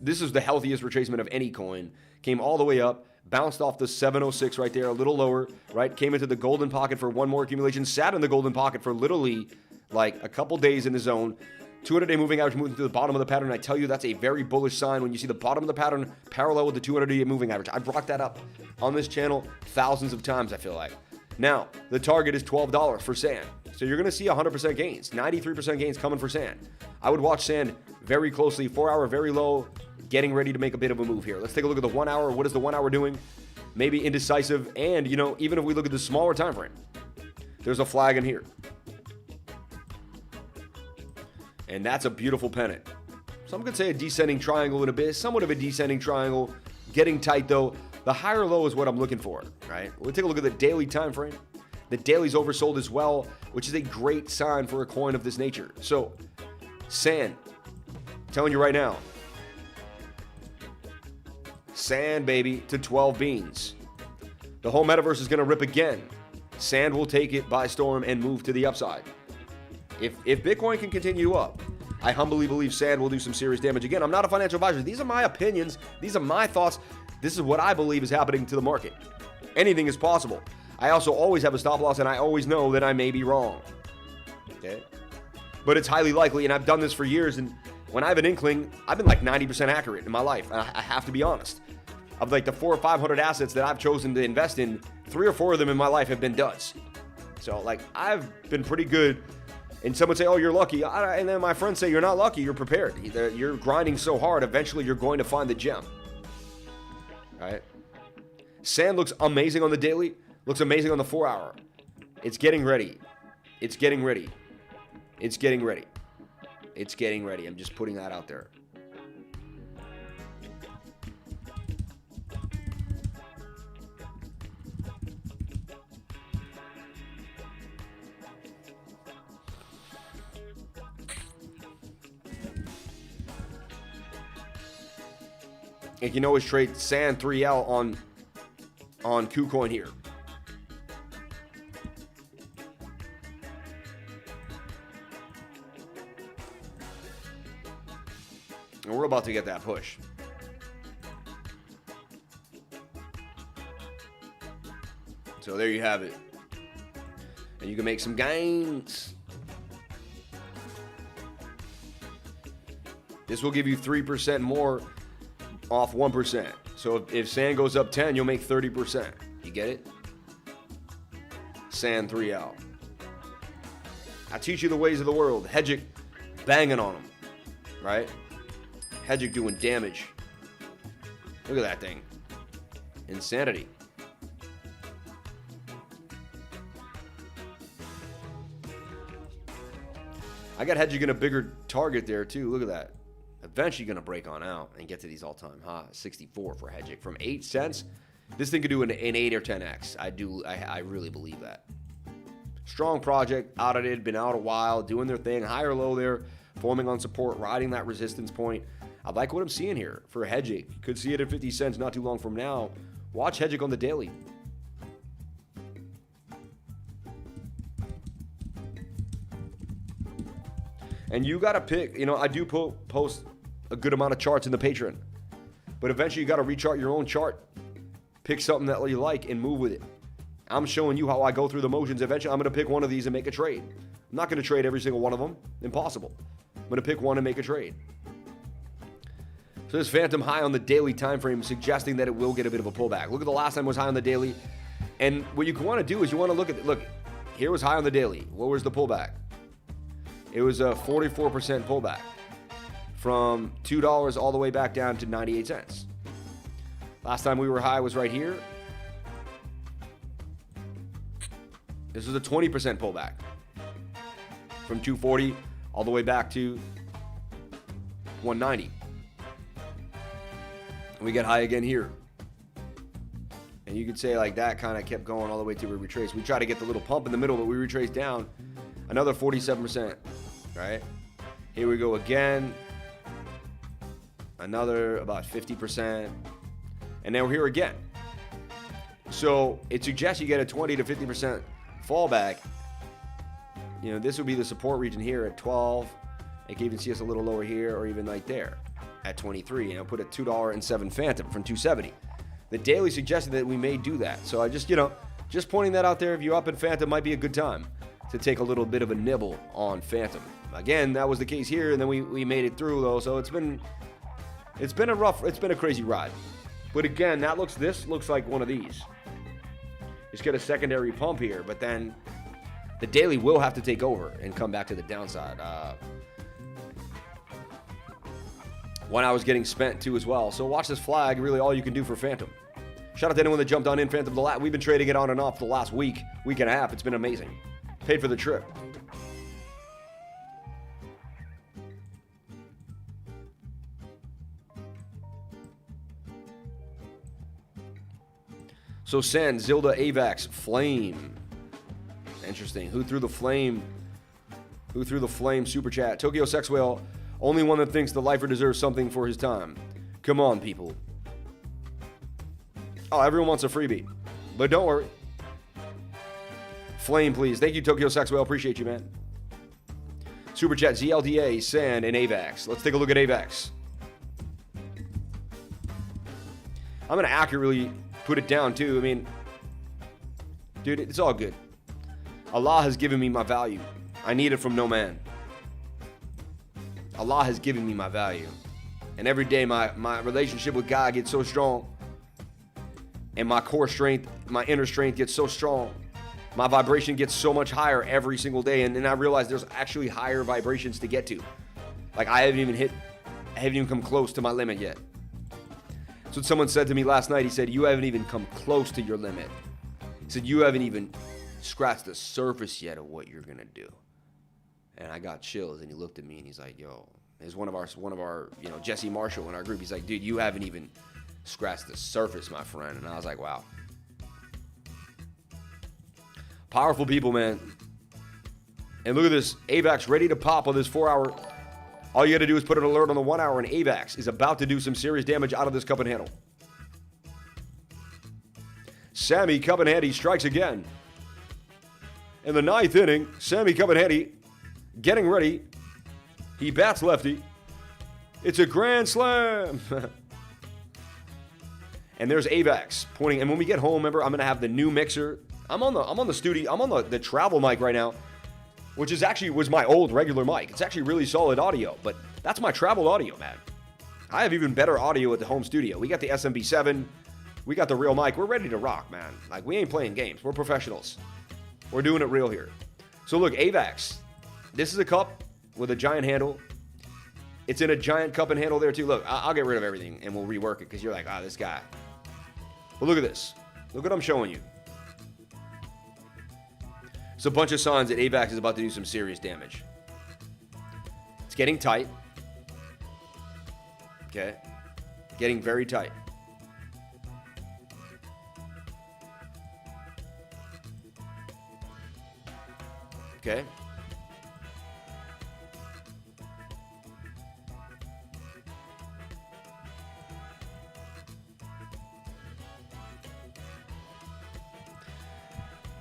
This is the healthiest retracement of any coin. Came all the way up, bounced off the 706 right there, a little lower, right? Came into the golden pocket for one more accumulation, sat in the golden pocket for literally like a couple days in the zone. 200-day moving average moving to the bottom of the pattern. I tell you, that's a very bullish sign when you see the bottom of the pattern parallel with the 200-day moving average. I brought that up on this channel thousands of times, I feel like. Now, the target is $12 for sand. So you're going to see 100% gains, 93% gains coming for sand. I would watch sand very closely. 4-hour, very low, getting ready to make a bit of a move here. Let's take a look at the 1 hour. What is the 1 hour doing? Maybe indecisive. And, you know, even if we look at the smaller time frame, there's a flag in here. And that's a beautiful pennant. Some could say a descending triangle in a bit, somewhat of a descending triangle. Getting tight, though. The higher low is what I'm looking for, right? We'll take a look at the daily time frame. The daily's oversold as well, which is a great sign for a coin of this nature. So, sand, I'm telling you right now, sand, baby, to 12 beans. The whole metaverse is going to rip again. Sand will take it by storm and move to the upside. If Bitcoin can continue up, I humbly believe sand will do some serious damage. Again, I'm not a financial advisor. These are my opinions. These are my thoughts. This is what I believe is happening to the market. Anything is possible. I also always have a stop loss, and I always know that I may be wrong. Okay? But it's highly likely, and I've done this for years, and when I have an inkling, I've been like 90% accurate in my life. I have to be honest. Of like the 400 or 500 assets that I've chosen to invest in, 3 or 4 of them in my life have been duds. So, like, I've been pretty good. And some would say, oh, you're lucky. And then my friends say, you're not lucky, you're prepared. You're grinding so hard, eventually you're going to find the gem. All right? Sand looks amazing on the daily. Looks amazing on the 4-hour. It's getting ready. It's getting ready. It's getting ready. It's getting ready. I'm just putting that out there. You can always trade Sand 3L on KuCoin here. And we're about to get that push. So there you have it. And you can make some gains. This will give you 3% more off 1%. So if sand goes up 10, you'll make 30%. You get it? Sand 3L. I teach you the ways of the world. HEGIC banging on them. Right? HEGIC doing damage. Look at that thing. Insanity. I got HEGIC in a bigger target there too. Look at that. Eventually going to break on out and get to these all-time highs. 64 for HEGIC. From 8 cents, this thing could do an 8 or 10x. I really believe that. Strong project, audited, been out a while, doing their thing. High or low there, forming on support, riding that resistance point. I like what I'm seeing here for HEGIC. Could see it at 50 cents not too long from now. Watch HEGIC on the daily. And you got to pick, I do post a good amount of charts in the Patreon. But eventually you got to rechart your own chart. Pick something that you like and move with it. I'm showing you how I go through the motions. Eventually I'm going to pick one of these and make a trade. I'm not going to trade every single one of them. Impossible. I'm going to pick one and make a trade. So this phantom high on the daily time frame suggesting that it will get a bit of a pullback. Look at the last time it was high on the daily. And what you want to do is you want to look, here was high on the daily. What was the pullback? It was a 44% pullback from $2 all the way back down to 98 cents. Last time we were high was right here. This is a 20% pullback from 240 all the way back to 190. We get high again here. And you could say like that kind of kept going all the way to we retrace. We try to get the little pump in the middle, but we retrace down another 47%, right? Here we go again. Another about 50%. And now we're here again. So it suggests you get a 20 to 50% fallback. You know, this would be the support region here at 12. You can even see us a little lower here or even like there at 23. You know, put a $2.07 Phantom from 270. The daily suggested that we may do that. So I just, you know, just pointing that out there. If you're up in Phantom, might be a good time to take a little bit of a nibble on Phantom. Again, that was the case here, and then we made it through though. So it's been a crazy ride. But again, this looks like one of these. Just get a secondary pump here, but then the daily will have to take over and come back to the downside. 1 hour's getting spent too as well. So watch this flag, really all you can do for Phantom. Shout out to anyone that jumped on in Phantom. We've been trading it on and off the last week and a half. It's been amazing. Paid for the trip. So send Zilda AVAX Flame. Interesting. Who threw the flame? Super chat. Tokyo Sex Whale. Only one that thinks the lifer deserves something for his time. Come on, people. Oh, everyone wants a freebie. But don't worry. Flame, please. Thank you, Tokyo Sex Whale. Appreciate you, man. Super chat. ZLDA, Sand, and AVAX. Let's take a look at AVAX. I'm going to accurately put it down, too. I mean, dude, it's all good. Allah has given me my value. I need it from no man. Allah has given me my value. And every day my relationship with God gets so strong. And my core strength, my inner strength gets so strong. My vibration gets so much higher every single day. And then I realize there's actually higher vibrations to get to. Like I haven't even come close to my limit yet. That's what someone said to me last night. He said, you haven't even come close to your limit. He said, you haven't even scratched the surface yet of what you're going to do. And I got chills, and he looked at me, and he's like, yo, there's one of our, you know, Jesse Marshall in our group. He's like, dude, you haven't even scratched the surface, my friend. And I was like, wow. Powerful people, man. And look at this. AVAX ready to pop on this 4 hour. All you got to do is put an alert on the 1 hour, and AVAX is about to do some serious damage out of this cup and handle. Sammy Cup and Handy strikes again. In the 9th inning, Sammy Cup and Handy getting ready. He bats lefty. It's a grand slam. And there's AVAX pointing. And when we get home, remember, I'm going to have the new mixer. I'm on the studio. I'm on the travel mic right now, which is actually was my old regular mic. It's actually really solid audio, but that's my travel audio, man. I have even better audio at the home studio. We got the SMB7. We got the real mic. We're ready to rock, man. Like, we ain't playing games. We're professionals. We're doing it real here. So look, AVAX. This is a cup with a giant handle. It's in a giant cup and handle there too. Look, I'll get rid of everything and we'll rework it because you're like, this guy. But look at this. Look what I'm showing you. It's a bunch of signs that AVAX is about to do some serious damage. It's getting tight. Okay. Getting very tight. Okay.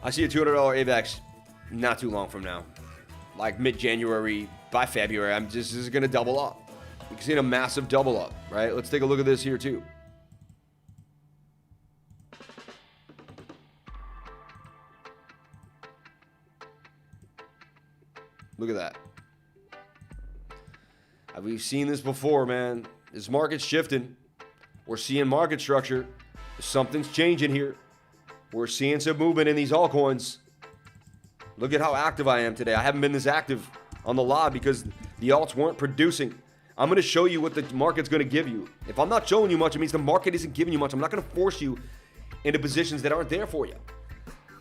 I see a $200 AVAX not too long from now. Like mid-January, by February, this is going to double up. You can see a massive double up, right? Let's take a look at this here too. Look at that. We've seen this before, man. This market's shifting. We're seeing market structure. Something's changing here. We're seeing some movement in these altcoins. Look at how active I am today. I haven't been this active on the lot because the alts weren't producing. I'm going to show you what the market's going to give you. If I'm not showing you much, it means the market isn't giving you much. I'm not going to force you into positions that aren't there for you.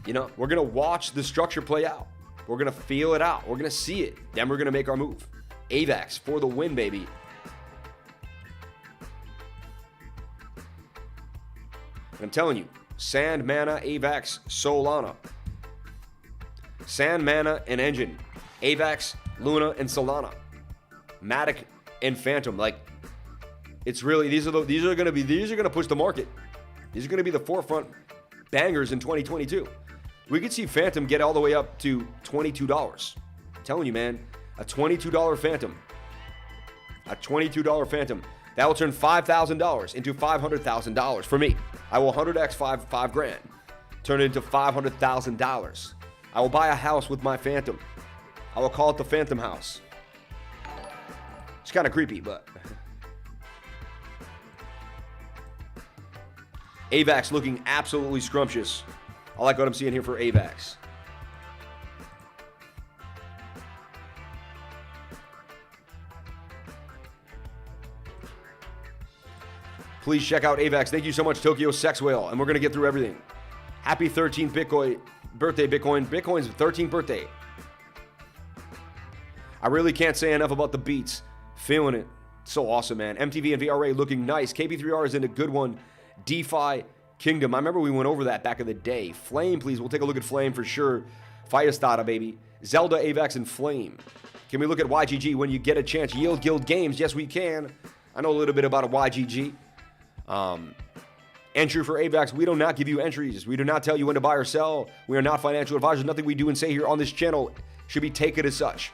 You know, we're going to watch the structure play out. We're going to feel it out. We're going to see it. Then we're going to make our move. AVAX for the win, baby. I'm telling you, Sand, Mana, AVAX, Solana. Sand, Mana, and Engine. AVAX, Luna, and Solana. Matic and Phantom. Like, it's really, these are going to push the market. These are going to be the forefront bangers in 2022. We could see Phantom get all the way up to $22. I'm telling you, man, a $22 Phantom. A $22 Phantom. That will turn $5,000 into $500,000 for me. I will 100x five grand. Turn it into $500,000. I will buy a house with my Phantom. I will call it the Phantom House. It's kind of creepy, but... AVAX looking absolutely scrumptious. I like what I'm seeing here for AVAX. Please check out AVAX. Thank you so much, Tokyo Sex Whale. And we're going to get through everything. Happy 13th birthday, Bitcoin. Bitcoin's 13th birthday. I really can't say enough about the beats. Feeling it. So awesome, man. MTV and VRA looking nice. KB3R is in a good one. DeFi Kingdom. I remember we went over that back in the day. Flame, please. We'll take a look at Flame for sure. Firestarter, baby. Zelda, AVAX, and Flame. Can we look at YGG when you get a chance? Yield Guild Games. Yes, we can. I know a little bit about a YGG. Entry for AVAX. We do not give you entries. We do not tell you when to buy or sell. We are not financial advisors. Nothing we do and say here on this channel should be taken as such.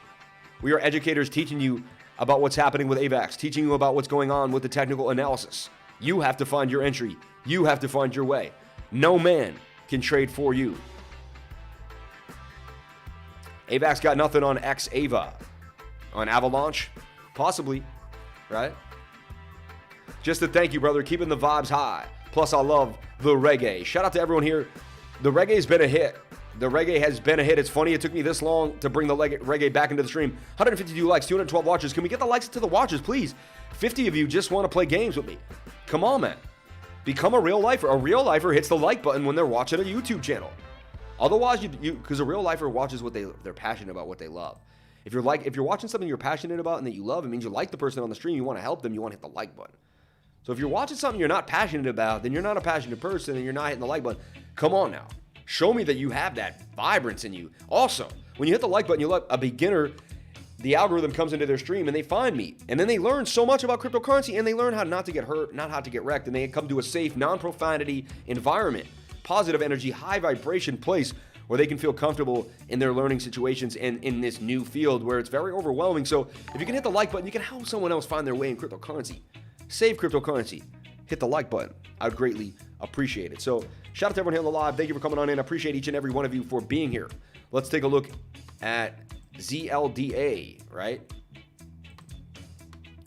We are educators teaching you about what's happening with AVAX, teaching you about what's going on with the technical analysis. You have to find your entry. You have to find your way. No man can trade for you. AVAX got nothing on XAVA. On Avalanche? Possibly, right? Just to thank you, brother. Keeping the vibes high. Plus, I love the reggae. Shout out to everyone here. The reggae's been a hit. The reggae has been a hit. It's funny it took me this long to bring the reggae back into the stream. 152 likes, 212 watches. Can we get the likes to the watches, please? 50 of you just want to play games with me. Come on, man. Become a real lifer. A real lifer hits the like button when they're watching a YouTube channel. Otherwise, because a real lifer watches what they're passionate about, what they love. If you're watching something you're passionate about and that you love, it means you like the person on the stream. You want to help them. You want to hit the like button. So if you're watching something you're not passionate about, then you're not a passionate person and you're not hitting the like button. Come on now. Show me that you have that vibrance in you. Also, when you hit the like button, you let a beginner, the algorithm comes into their stream and they find me. And then they learn so much about cryptocurrency and they learn how not to get hurt, not how to get wrecked. And they come to a safe, non-profanity environment, positive energy, high vibration place where they can feel comfortable in their learning situations and in this new field where it's very overwhelming. So if you can hit the like button, you can help someone else find their way in cryptocurrency. Save cryptocurrency. Hit the like button. I would greatly appreciate it. So shout out to everyone here on the live. Thank you for coming on in. I appreciate each and every one of you for being here. Let's take a look at ZLDA, right?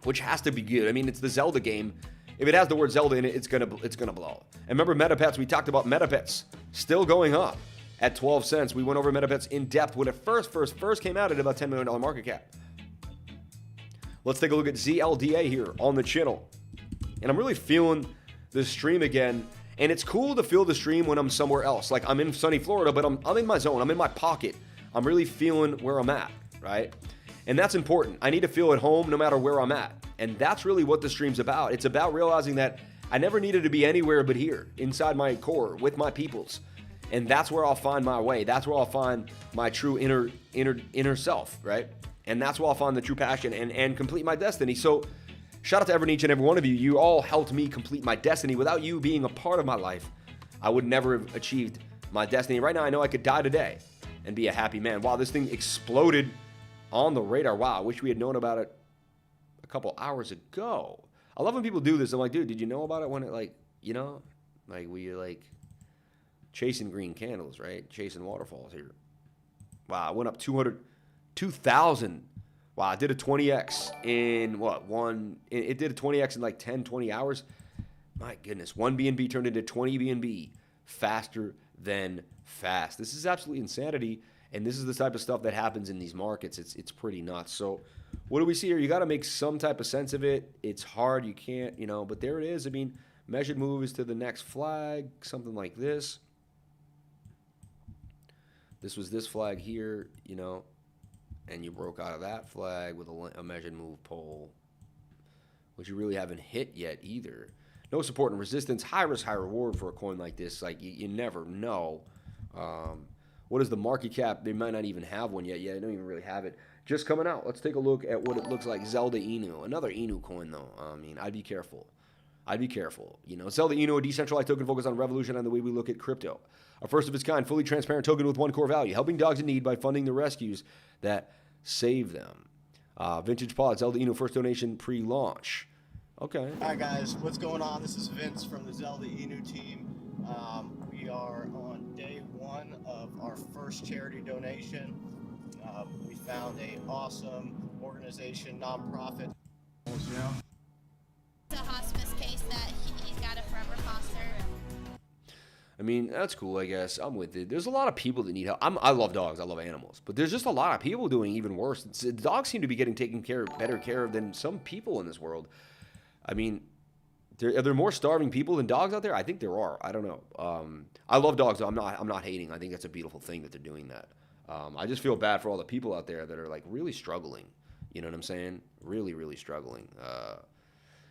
Which has to be good. I mean, it's the Zelda game. If it has the word Zelda in it, it's gonna blow. And remember METAPETS, we talked about METAPETS still going up at 12 cents. We went over METAPETS in depth when it first came out at about $10 million market cap. Let's take a look at ZLDA here on the channel. And I'm really feeling the stream again. And it's cool to feel the stream when I'm somewhere else. Like I'm in sunny Florida, but I'm in my zone. I'm in my pocket. I'm really feeling where I'm at, right? And that's important. I need to feel at home no matter where I'm at. And that's really what the stream's about. It's about realizing that I never needed to be anywhere but here, inside my core, with my peoples. And that's where I'll find my way. That's where I'll find my true inner self, right? And that's where I'll find the true passion and complete my destiny. So shout out to each and every one of you. You all helped me complete my destiny. Without you being a part of my life, I would never have achieved my destiny. Right now, I know I could die today and be a happy man. Wow, this thing exploded on the radar. Wow, I wish we had known about it a couple hours ago. I love when people do this. I'm like, dude, did you know about it when it we chasing green candles, right? Chasing waterfalls here. Wow, I went up 2,000. Wow, I did a 20x in it did a 20x in like 10, 20 hours. My goodness, 1 BNB turned into 20 BNB faster than fast. This is absolutely insanity, and this is the type of stuff that happens in these markets. It's pretty nuts. So what do we see here? You got to make some type of sense of it. It's hard. You can't, but there it is. I mean, measured move is to the next flag, something like this. This was this flag here, you know, and you broke out of that flag with a measured move pole, which you really haven't hit yet either. No support and resistance, high risk, high reward for a coin like this. Like, you never know. What is the market cap? They might not even have one yet. Yeah, they don't even really have it. Just coming out. Let's take a look at what it looks like. Zelda Inu. Another Inu coin, though. I mean, I'd be careful. I'd be careful. You know, Zelda Inu, a decentralized token focused on revolution and the way we look at crypto. A first of its kind, fully transparent token with one core value, helping dogs in need by funding the rescues that save them. Vintage Pod, Zelda Inu, first donation pre-launch. Okay. Hi guys, what's going on? This is Vince from the Zelda Inu team. We are on day 1 of our first charity donation. We found a awesome organization, nonprofit. The hospice case that he's got a forever foster. I mean, that's cool, I guess. I'm with it. There's a lot of people that need help. I love dogs. I love animals. But there's just a lot of people doing even worse. Dogs seem to be getting better care of than some people in this world. I mean, are there more starving people than dogs out there? I think there are. I don't know. I love dogs, though. I'm not hating. I think that's a beautiful thing that they're doing that. I just feel bad for all the people out there that are, like, really struggling. You know what I'm saying? Really, really struggling.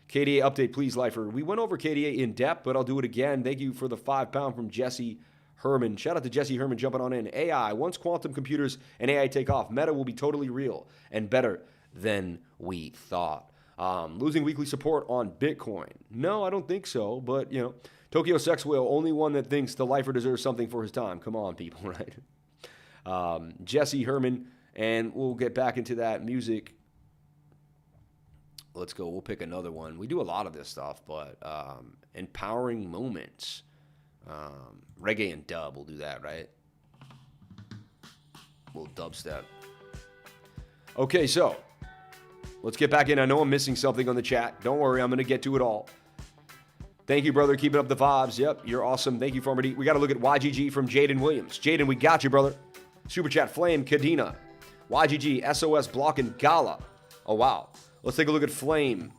KDA update, please, Lifer. We went over KDA in depth, but I'll do it again. Thank you for the £5 from Jesse Herman. Shout out to Jesse Herman jumping on in. AI, once quantum computers and AI take off, Meta will be totally real and better than we thought. Losing weekly support on Bitcoin. No, I don't think so, but, you know, Tokyo Sex Whale, only one that thinks the Lifer deserves something for his time. Come on, people, right? Jesse Herman, and we'll get back into that music. Let's go. We'll pick another one. We do a lot of this stuff, but empowering moments. Reggae and dub. We'll do that, right? We'll dubstep. Okay, so let's get back in. I know I'm missing something on the chat. Don't worry. I'm going to get to it all. Thank you, brother. Keeping up the vibes. Yep, you're awesome. Thank you, Farmer D. We got to look at YGG from Jaden Williams. Jaden, we got you, brother. Super chat. Flame, Kadena. YGG, SOS, BLOK, and GALA. Oh, wow. Let's take a look at Flame.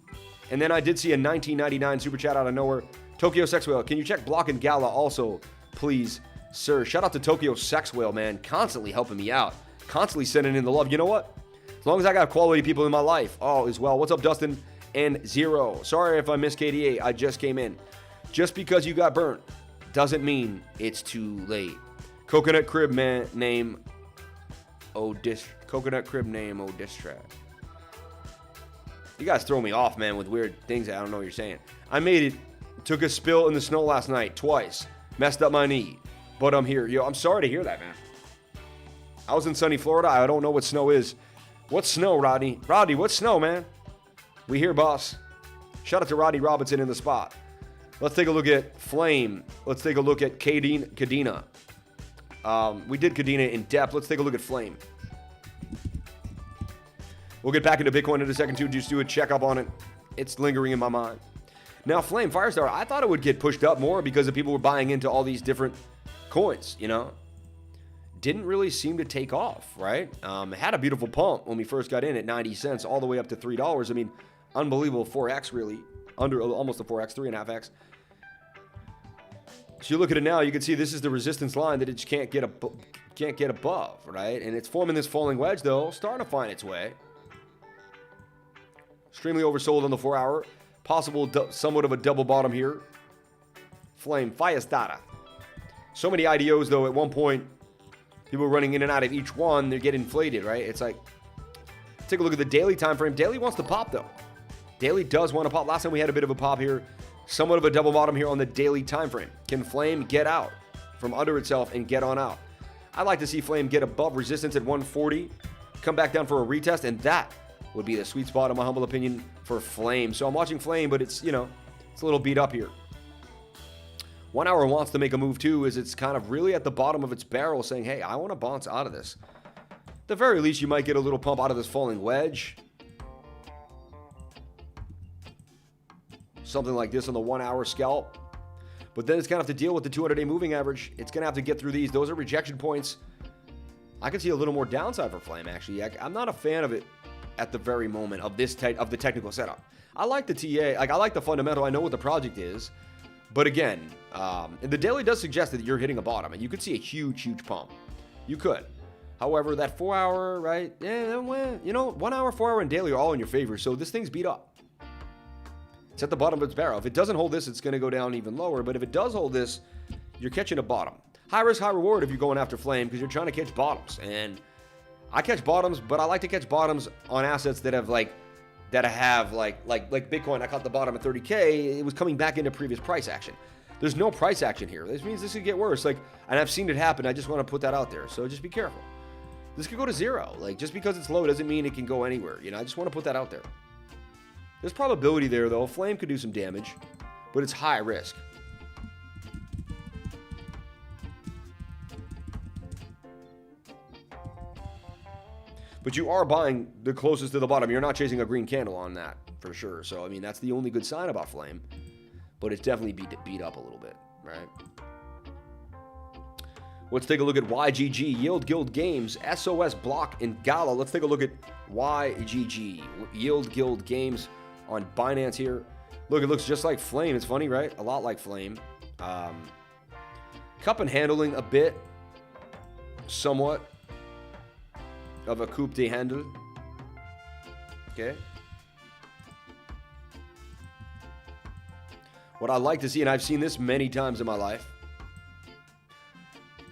And then I did see a 1999 super chat out of nowhere. Tokyo Sex Whale. Can you check BLOK and GALA also, please, sir? Shout out to Tokyo Sex Whale, man. Constantly helping me out. Constantly sending in the love. You know what? As long as I got quality people in my life, all is well. What's up, Dustin and Zero? Sorry if I missed KDA. I just came in. Just because you got burnt doesn't mean it's too late. Coconut Crib name. Coconut Crib name. Diss track. You guys throw me off, man, with weird things I don't know what you're saying. I made it. Took a spill in the snow last night twice. Messed up my knee. But I'm here. Yo, I'm sorry to hear that, man. I was in sunny Florida. I don't know what snow is. What's snow, Rodney? Rodney, what's snow, man? We here, boss. Shout out to Rodney Robinson in the spot. Let's take a look at Flame. Let's take a look at Kadena. We did Kadena in depth. Let's take a look at Flame. We'll get back into Bitcoin in a second, too. Just do a checkup on it. It's lingering in my mind. Now, Flame Firestar, I thought it would get pushed up more because the people were buying into all these different coins, you know? Didn't really seem to take off, right? Had a beautiful pump when we first got in at 90 cents all the way up to $3. I mean, unbelievable 4X, really. Almost a 4X, 3.5X. So you look at it now, you can see this is the resistance line that it just can't get above, right? And it's forming this falling wedge, though, starting to find its way. Extremely oversold on the 4-hour. Possible somewhat of a double bottom here. Flame, Firestar. So many IDOs, though, at one point, people running in and out of each one, they get inflated, right? It's like, take a look at the daily time frame. Daily wants to pop, though. Daily does want to pop. Last time we had a bit of a pop here. Somewhat of a double bottom here on the daily time frame. Can Flame get out from under itself and get on out? I'd like to see Flame get above resistance at 140, come back down for a retest, and that would be the sweet spot, in my humble opinion, for Flame. So I'm watching Flame, but it's, you know, it's a little beat up here. 1 hour wants to make a move, too, as it's kind of really at the bottom of its barrel saying, hey, I want to bounce out of this. At the very least, you might get a little pump out of this falling wedge. Something like this on the 1 hour scalp. But then it's going to have to deal with the 200-day moving average. It's going to have to get through these. Those are rejection points. I can see a little more downside for Flame, actually. I'm not a fan of it at the very moment of this of the technical setup. I like the TA. I like the fundamental. I know what the project is. But again, the daily does suggest that you're hitting a bottom. And you could see a huge, huge pump. You could. However, that 4 hour, right? Yeah, well, you know, 1 hour, 4 hour, and daily are all in your favor. So this thing's beat up. It's at the bottom of its barrel. If it doesn't hold this, it's going to go down even lower. But if it does hold this, you're catching a bottom. High risk, high reward if you're going after flame because you're trying to catch bottoms. And I catch bottoms, but I like to catch bottoms on assets that have like Bitcoin. I caught the bottom at 30K. It was coming back into previous price action. There's no price action here. This means this could get worse. Like, and I've seen it happen. I just want to put that out there. So just be careful. This could go to zero. Like, just because it's low doesn't mean it can go anywhere. You know, I just want to put that out there. There's probability there, though. Flame could do some damage, but it's high risk. But you are buying the closest to the bottom. You're not chasing a green candle on that, for sure. So, I mean, that's the only good sign about flame. But it's definitely beat up a little bit, right? Let's take a look at YGG, Yield Guild Games, SOS, BLOK, and GALA. Let's take a look at YGG, Yield Guild Games on Binance here. Look, it looks just like flame. It's funny, right? A lot like flame. Cup and handling a bit, somewhat of a coupe de handle. Okay. What I like to see, and I've seen this many times in my life,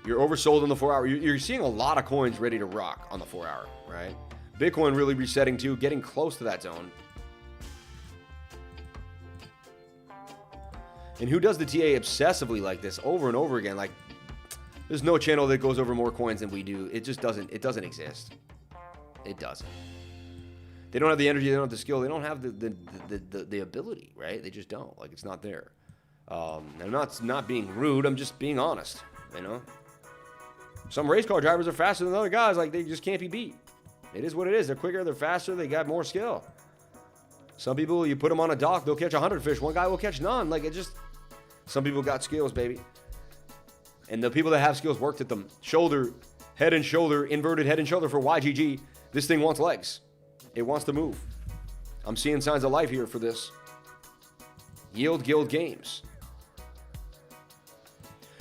you're oversold on the 4 hour. You're seeing a lot of coins ready to rock on the 4 hour, right? Bitcoin really resetting too, getting close to that zone. And who does the TA obsessively like this over and over again? Like, there's no channel that goes over more coins than we do. It just doesn't. It doesn't exist. It doesn't. They don't have the energy. They don't have the skill. They don't have the ability, right? They just don't. Like, it's not there. I'm not being rude. I'm just being honest. You know. Some race car drivers are faster than other guys. Like, they just can't be beat. It is what it is. They're quicker. They're faster. They got more skill. Some people, you put them on a dock, they'll catch 100 fish. One guy will catch none. Like, it just. Some people got skills, baby. And the people that have skills worked at them. Shoulder, head and shoulder, inverted head and shoulder for YGG. This thing wants legs. It wants to move. I'm seeing signs of life here for this. Yield Guild Games.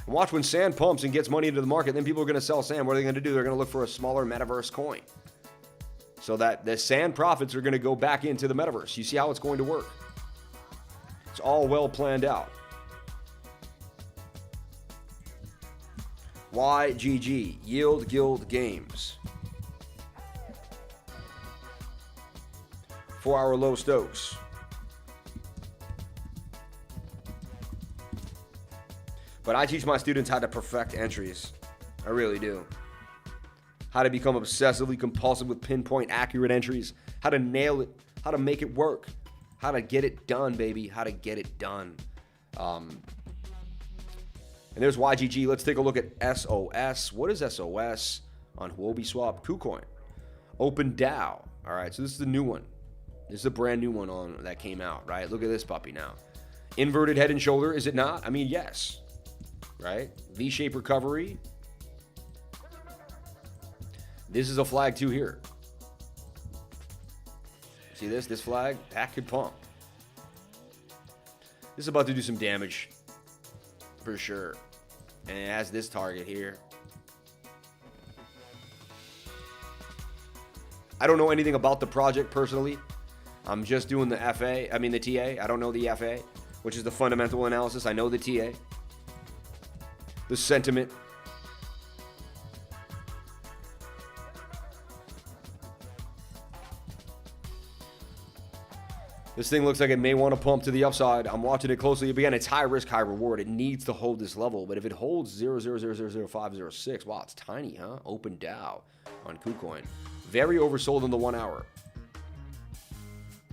And watch when sand pumps and gets money into the market, then people are going to sell sand. What are they going to do? They're going to look for a smaller metaverse coin. So that the sand profits are going to go back into the metaverse. You see how it's going to work. It's all well planned out. YGG, Yield Guild Games. 4 hour low Stokes. But I teach my students how to perfect entries. I really do. How to become obsessively compulsive with pinpoint accurate entries. How to nail it. How to make it work. How to get it done, baby. How to get it done. And there's YGG. Let's take a look at SOS. What is SOS on Huobi Swap? KuCoin. Open DAO. All right, so this is the new one. This is a brand new one on that came out, right? Look at this puppy now. Inverted head and shoulder, is it not? I mean, yes. Right? V-shape recovery. This is a flag too here. See this? This flag? That could pump. This is about to do some damage. For sure. And it has this target here. I don't know anything about the project personally. I'm just doing the the TA. I don't know the FA, which is the fundamental analysis. I know the TA. The sentiment. This thing looks like it may want to pump to the upside. I'm watching it closely. Again, it's high risk, high reward. It needs to hold this level. But if it holds 0.0000506, wow, it's tiny, huh? Open DAO on KuCoin. Very oversold in the 1 hour.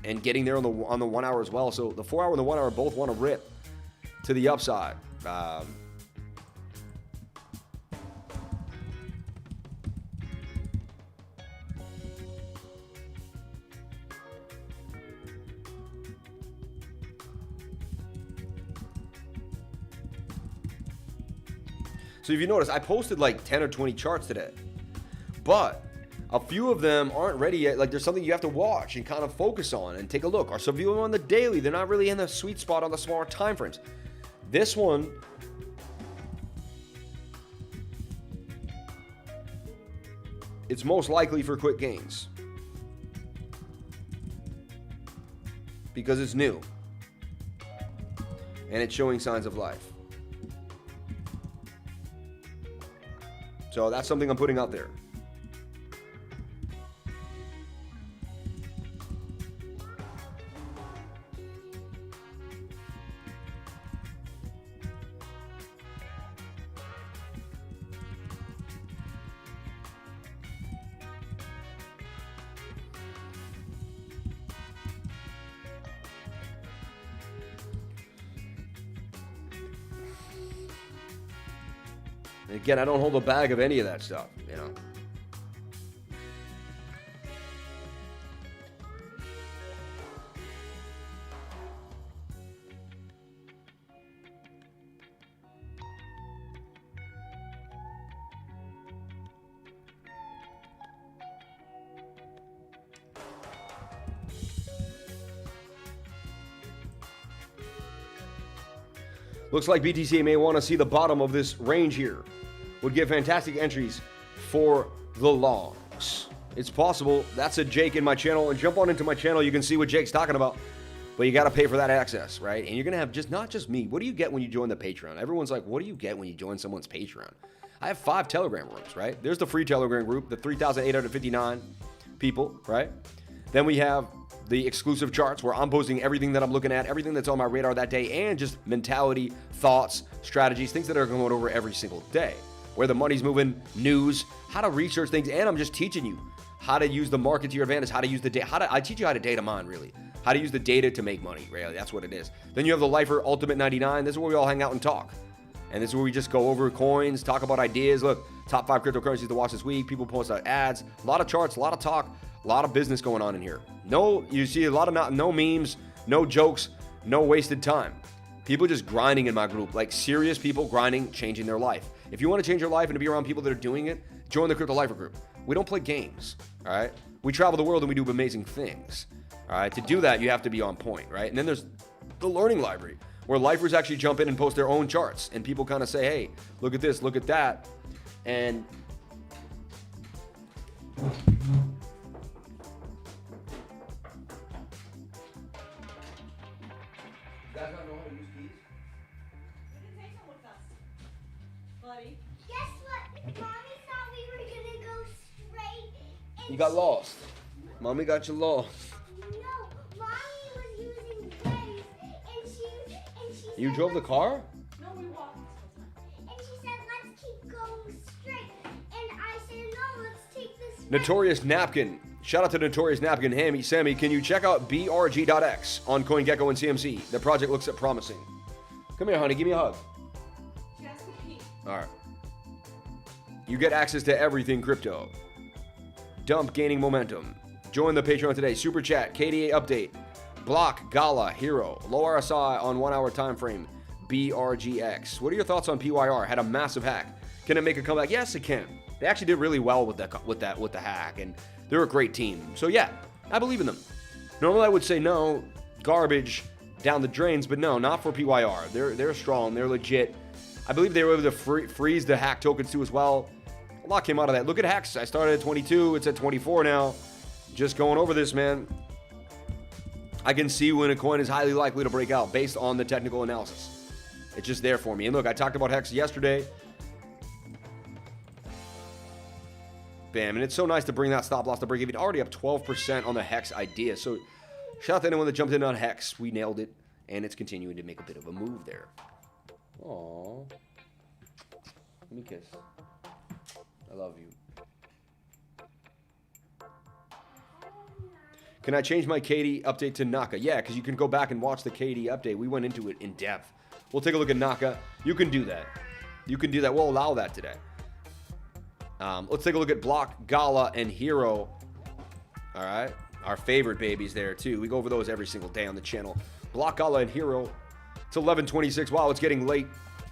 And getting there on the 1 hour as well. So the 4 hour and the 1 hour both want to rip to the upside. So if you notice, I posted like 10 or 20 charts today, but a few of them aren't ready yet. Like, there's something you have to watch and kind of focus on and take a look. Or some of them on the daily, they're not really in the sweet spot on the smaller time frames. This one, it's most likely for quick gains because it's new and it's showing signs of life. So that's something I'm putting out there. Again, I don't hold a bag of any of that stuff, you know. Looks like BTC may want to see the bottom of this range here. Would give fantastic entries for the longs. It's possible. That's a Jake in my channel. And jump on into my channel. You can see what Jake's talking about. But you got to pay for that access, right? And you're going to have just not just me. What do you get when you join the Patreon? Everyone's like, what do you get when you join someone's Patreon? I have 5 Telegram rooms, right? There's the free Telegram group, the 3,859 people, right? Then we have the exclusive charts where I'm posting everything that I'm looking at, everything that's on my radar that day, and just mentality, thoughts, strategies, things that are going over every single day. Where the money's moving, news, how to research things, and I'm just teaching you how to use the market to your advantage, how to use the data, I teach you how to data mine, really. How to use the data to make money, really, that's what it is. Then you have the Lifer Ultimate 99, this is where we all hang out and talk. And this is where we just go over coins, talk about ideas, look, top 5 cryptocurrencies to watch this week, people post out ads, a lot of charts, a lot of talk, a lot of business going on in here. No, you see a lot of no memes, no jokes, no wasted time. People just grinding in my group, like serious people grinding, changing their life. If you want to change your life and to be around people that are doing it, join the Crypto Lifer group. We don't play games, all right? We travel the world and we do amazing things, all right? To do that, you have to be on point, right? And then there's the learning library, where lifers actually jump in and post their own charts, and people kind of say, hey, look at this, look at that, and you got lost. Mommy got you lost. No, Mommy was using Waze, and she You said, drove the car? No, we walked. And she said, let's keep going straight. And I said, no, let's take this. Notorious Napkin. Shout out to Notorious Napkin. Hammy, Sammy, can you check out BRG.X on CoinGecko and CMC? The project looks promising. Come here, honey. Give me a hug. All right. You get access to everything crypto. Dump gaining momentum. Join the Patreon today. Super chat, KDA update, BLOK, GALA, Hero, low RSI on 1 hour time frame, BRG.X. What are your thoughts on PYR? Had a massive hack. Can it make a comeback? Yes, it can. They actually did really well with the hack, and they're a great team. So yeah, I believe in them. Normally I would say no, garbage down the drains, but no, not for PYR. They're strong. They're legit. I believe they were able to freeze the hack tokens too as well. A lot came out of that. Look at hacks. I started at 22. It's at 24 now. Just going over this, man. I can see when a coin is highly likely to break out based on the technical analysis. It's just there for me. And look, I talked about Hex yesterday. Bam. And it's so nice to bring that stop loss to break even. Already up 12% on the Hex idea. So shout out to anyone that jumped in on Hex. We nailed it. And it's continuing to make a bit of a move there. Aww. Let me kiss. I love you. Can I change my KD update to NAKA? Yeah, because you can go back and watch the KD update. We went into it in depth. We'll take a look at NAKA. You can do that. You can do that. We'll allow that today. Let's take a look at BLOK, GALA, and Hero. All right. Our favorite babies there, too. We go over those every single day on the channel. BLOK, GALA, and Hero. It's 11:26. Wow, it's getting late.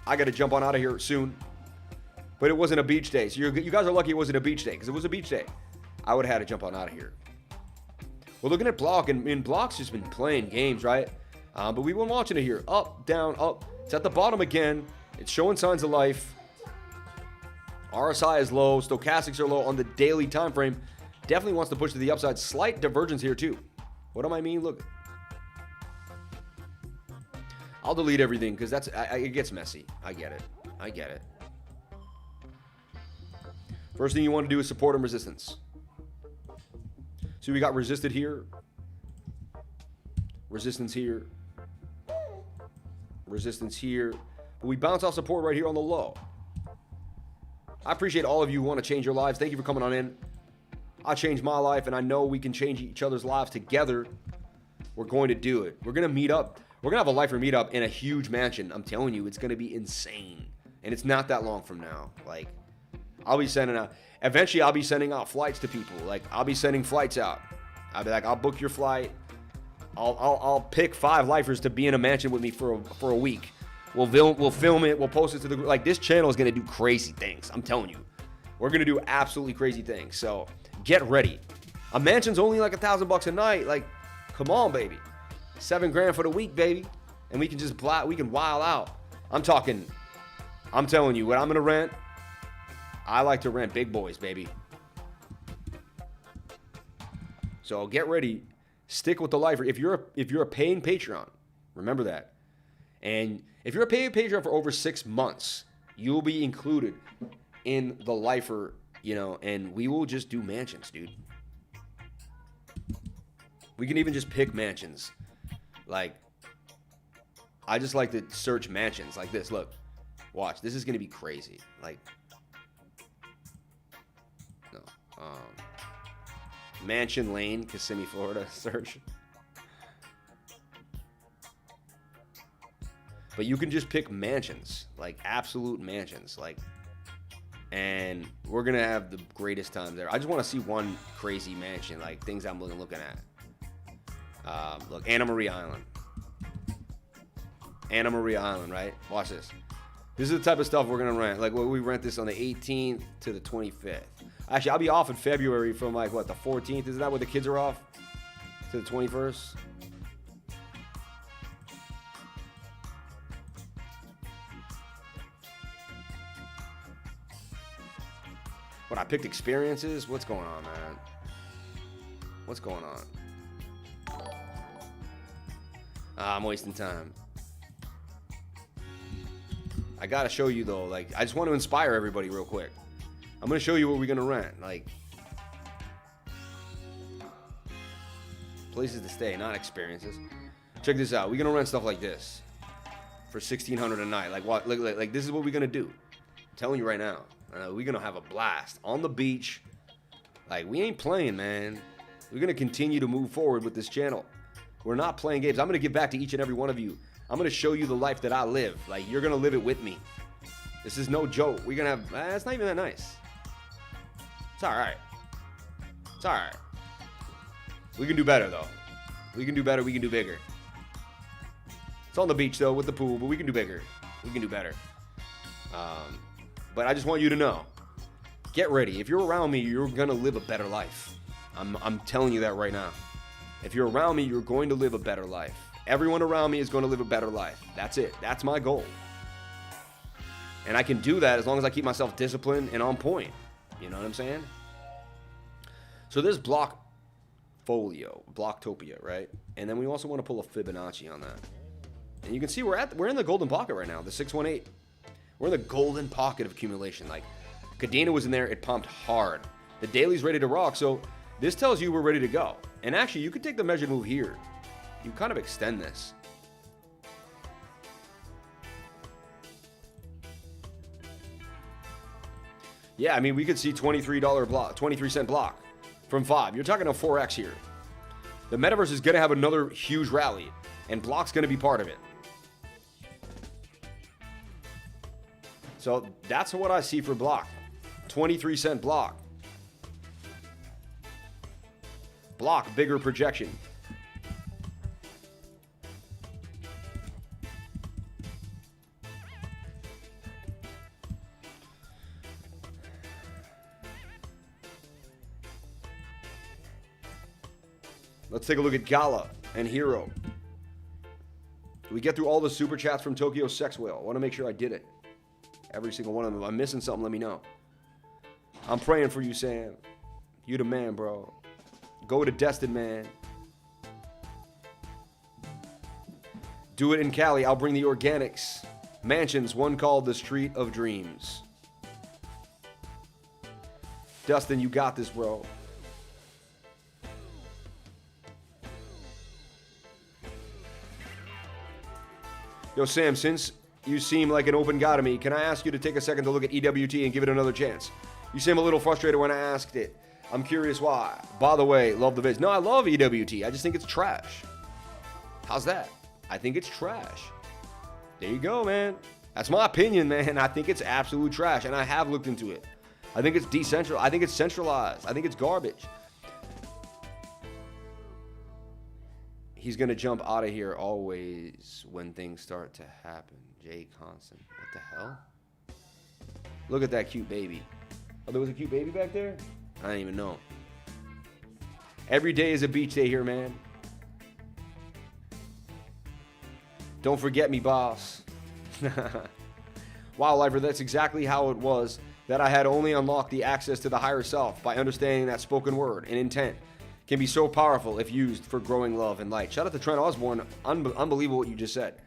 I got to jump on out of here soon. But it wasn't a beach day. So you guys are lucky it wasn't a beach day. Because if it was a beach day, I would have had to jump on out of here. We're looking at BLOK. And BLOK's just been playing games, right? But we've been watching it here. Up, down, up. It's at the bottom again. It's showing signs of life. RSI is low. Stochastics are low on the daily time frame. Definitely wants to push to the upside. Slight divergence here too. What do I mean? Look. I'll delete everything because it gets messy. I get it. I get it. First thing you want to do is support and resistance. So we got resisted here. Resistance here. Resistance here. But we bounce off support right here on the low. I appreciate all of you who want to change your lives. Thank you for coming on in. I changed my life, and I know we can change each other's lives together. We're going to do it. We're going to meet up. We're going to have a lifer meetup in a huge mansion. I'm telling you, it's going to be insane. And it's not that long from now. Like, I'll be sending out, eventually I'll be sending out flights to people. Like, I'll be sending flights out. I'll be like, I'll book your flight. I'll pick 5 lifers to be in a mansion with me for a week. We'll film it. We'll post it to the group. Like, this channel is going to do crazy things. I'm telling you. We're going to do absolutely crazy things. So, get ready. A mansion's only like $1,000 a night. Like, come on, baby. $7 grand for the week, baby. And we can just we can wild out. I'm telling you, what I'm going to rent, I like to rent big boys, baby. So get ready. Stick with the lifer. If you're a paying Patreon, remember that. And if you're a paying Patreon for over 6 months, you'll be included in the lifer, and we will just do mansions, dude. We can even just pick mansions. Like, I just like to search mansions like this. Look, watch. This is going to be crazy. Like, no. Mansion Lane, Kissimmee, Florida. Search. But you can just pick mansions. Like, absolute mansions. Like, and we're going to have the greatest time there. I just want to see one crazy mansion. Like, things I'm looking at. Look, Anna Maria Island. Anna Maria Island, right? Watch this. This is the type of stuff we're going to rent. Like, we rent this on the 18th to the 25th. Actually, I'll be off in February from, like, what, the 14th? Isn't that where the kids are off? To the 21st? What, I picked experiences? What's going on, man? What's going on? I'm wasting time. I gotta show you though, like, I just want to inspire everybody real quick. I'm gonna show you what we're gonna rent, like, places to stay, not experiences. Check this out. We're gonna rent stuff like this for $1,600 a night. Like, what? Like this is what we're gonna do. I'm telling you right now. We're gonna have a blast on the beach. Like, we ain't playing, man. We're gonna continue to move forward with this channel. We're not playing games. I'm gonna give back to each and every one of you. I'm going to show you the life that I live. Like, you're going to live it with me. This is no joke. We're going to have... it's not even that nice. It's all right. It's all right. We can do better, though. We can do better. We can do bigger. It's on the beach, though, with the pool, but we can do bigger. We can do better. But I just want you to know. Get ready. If you're around me, you're going to live a better life. I'm telling you that right now. If you're around me, you're going to live a better life. Everyone around me is going to live a better life. That's it. That's my goal. And I can do that as long as I keep myself disciplined and on point. You know what I'm saying? So there's Blocktopia, right? And then we also want to pull a Fibonacci on that. And you can see we're in the golden pocket right now, the 618. We're in the golden pocket of accumulation. Like, Cadena was in there, it pumped hard. The daily's ready to rock, so this tells you we're ready to go. And actually, you could take the measured move here. You kind of extend this. Yeah, I mean, we could see $23 block, 23-cent block from 5. You're talking a 4x here. The metaverse is going to have another huge rally, and block's going to be part of it. So that's what I see for block. 23-cent block. Block, bigger projection. Let's take a look at Gala and Hero. Did we get through all the super chats from Tokyo Sex Whale? I want to make sure I did it. Every single one of them. If I'm missing something, let me know. I'm praying for you, Sam. You the man, bro. Go to Destin, man. Do it in Cali. I'll bring the organics. Mansions, one called the Street of Dreams. Dustin, you got this, bro. Yo, Sam, since you seem like an open guy to me, can I ask you to take a second to look at EWT and give it another chance? You seem a little frustrated when I asked it. I'm curious why. By the way, love the vids. No, I love EWT. I just think it's trash. How's that? I think it's trash. There you go, man. That's my opinion, man. I think it's absolute trash, and I have looked into it. I think it's decentralized. I think it's centralized. I think it's garbage. He's going to jump out of here always when things start to happen. Jay Constant. What the hell? Look at that cute baby. Oh, there was a cute baby back there? I didn't even know. Every day is a beach day here, man. Don't forget me, boss. Wow, Lifer, that's exactly how it was that I had only unlocked the access to the higher self by understanding that spoken word and intent can be so powerful if used for growing love and light. Shout out to Trent Osborne. Unbelievable what you just said.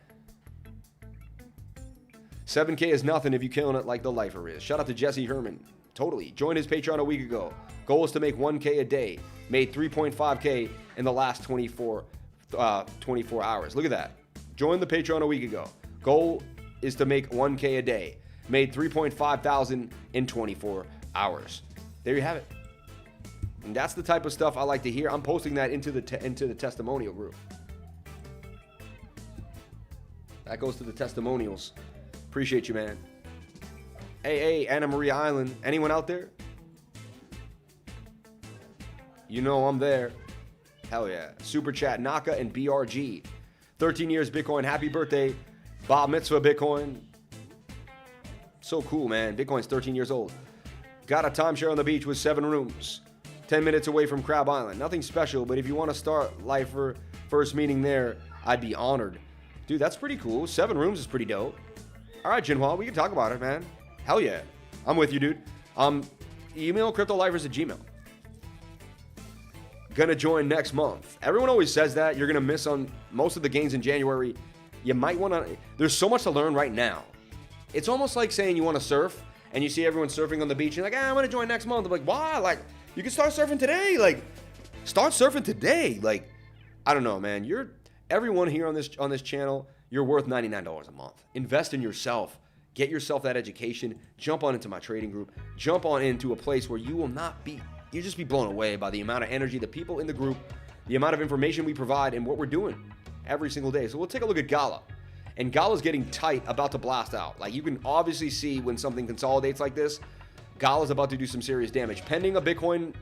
7K is nothing if you're killing it like the Lifer is. Shout out to Jesse Herman. Totally. Joined his Patreon a week ago. Goal is to make 1K a day. Made 3.5K in the last 24 hours. Look at that. Joined the Patreon a week ago. Goal is to make 1K a day. Made 3.5 thousand in 24 hours. There you have it. And that's the type of stuff I like to hear. I'm posting that into the testimonial group. That goes to the testimonials. Appreciate you, man. Hey, Anna Maria Island. Anyone out there? You know I'm there. Hell yeah. Super chat, NAKA and BRG. 13 years Bitcoin. Happy birthday, Bob Mitzvah Bitcoin. So cool, man. Bitcoin's 13 years old. Got a timeshare on the beach with 7 rooms. 10 minutes away from Crab Island. Nothing special, but if you want to start Lifer first meeting there, I'd be honored. Dude, that's pretty cool. 7 rooms is pretty dope. All right, Jinhua, we can talk about it, man. Hell yeah. I'm with you, dude. Email cryptolifers@gmail.com. Gonna join next month. Everyone always says that. You're gonna miss on most of the gains in January. You might want to. There's so much to learn right now. It's almost like saying you want to surf and you see everyone surfing on the beach and you're like, I'm gonna join next month. I'm like, why? Like, you can start surfing today. Like, start surfing today. Like, I don't know, man. Everyone here on this channel, you're worth $99 a month. Invest in yourself. Get yourself that education. Jump on into my trading group. Jump on into a place where you will not be. You'll just be blown away by the amount of energy, the people in the group, the amount of information we provide, and what we're doing every single day. So we'll take a look at GALA. And GALA's getting tight, about to blast out. Like, you can obviously see when something consolidates like this, GALA's about to do some serious damage. Pending a Bitcoin,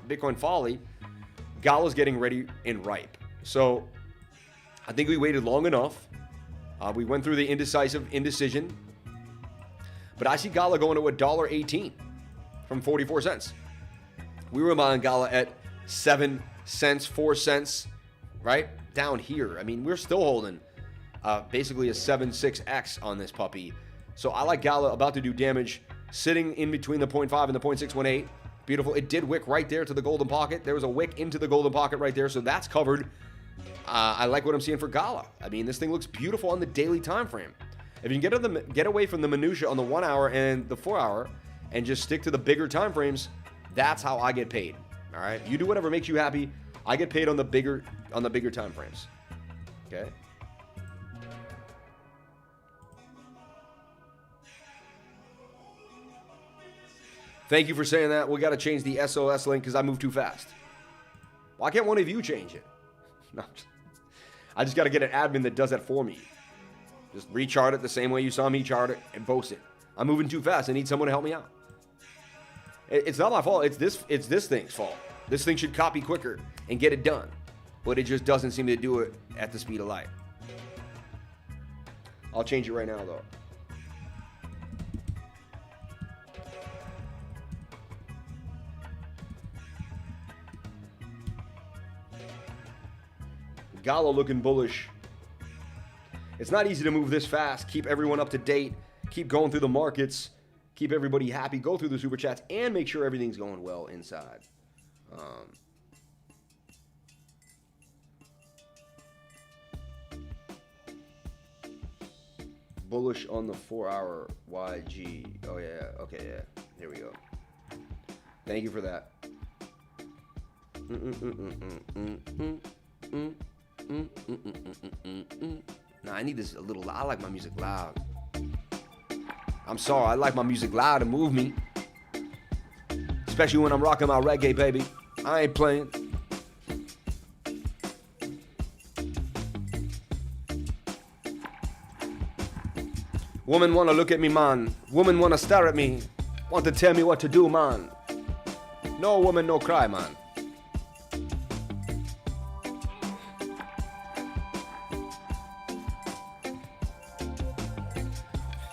Bitcoin folly, GALA's getting ready and ripe. So I think we waited long enough. We went through the indecision. But I see GALA going to $1.18 from 44 cents. We were buying GALA at 7 cents, 4 cents, right? Down here. I mean, we're still holding basically a 7.6x on this puppy. So I like GALA about to do damage, sitting in between the 0.5 and the 0.618. Beautiful. It did wick right there to the golden pocket. There was a wick into the golden pocket right there, so that's covered. I like what I'm seeing for GALA. I mean, this thing looks beautiful on the daily time frame. If you can get away from the minutia on the 1 hour and the 4 hour and just stick to the bigger time frames, that's how I get paid. All right, you do whatever makes you happy. I get paid on the bigger time frames. Okay. Thank you for saying that. We got to change the SOS link because I moved too fast. Why can't one of you change it? No, I just got to get an admin that does that for me. Just rechart it the same way you saw me chart it and post it. I'm moving too fast. I need someone to help me out. It's not my fault. It's this thing's fault. This thing should copy quicker and get it done. But it just doesn't seem to do it at the speed of light. I'll change it right now, though. GALA looking bullish. It's not easy to move this fast, keep everyone up to date, keep going through the markets, keep everybody happy, go through the super chats, and make sure everything's going well inside. Bullish on the 4-hour YG. Oh, yeah. Okay, yeah. Here we go. Thank you for that. Nah, I need this a little loud. I like my music loud. I'm sorry, I like my music loud to move me. Especially when I'm rocking my reggae, baby. I ain't playing. Woman wanna look at me, man. Woman wanna stare at me. Want to tell me what to do, man. No woman, no cry, man.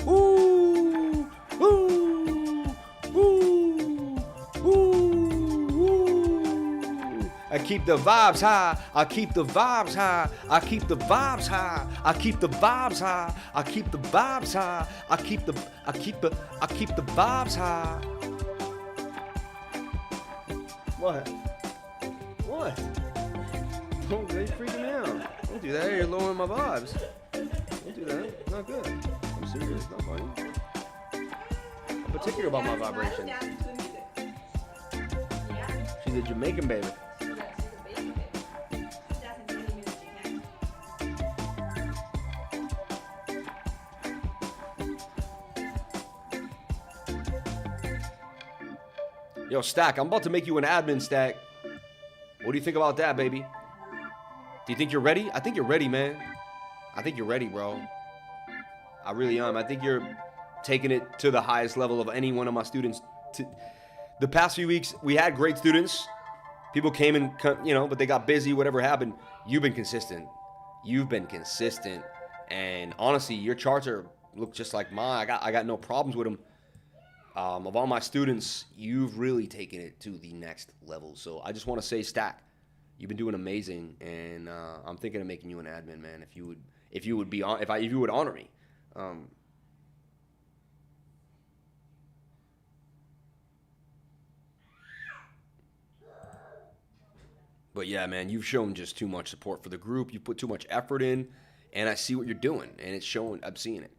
Ooh, ooh, ooh, ooh, ooh. I keep the vibes high. I keep the vibes high. I keep the vibes high. I keep the vibes high. I keep the vibes high. I keep the vibes high. What? What? Don't they freaking me out. Don't do that. You're lowering my vibes. Don't do that. It's not good. I'm serious. It's not funny. I'm particular about my vibration. She's a Jamaican baby. Yo, Stack, I'm about to make you an admin, Stack. What do you think about that, baby? Do you think you're ready? I think you're ready, man. I think you're ready, bro. I really am. I think you're taking it to the highest level of any one of my students. The past few weeks, we had great students. People came and, you know, but they got busy, whatever happened. You've been consistent. You've been consistent. And honestly, your charts look just like mine. I got no problems with them. Of all my students, you've really taken it to the next level. So I just want to say, Stack, you've been doing amazing, and I'm thinking of making you an admin, man. If you would honor me. But yeah, man, you've shown just too much support for the group. You put too much effort in, and I see what you're doing, and it's showing. I'm seeing it.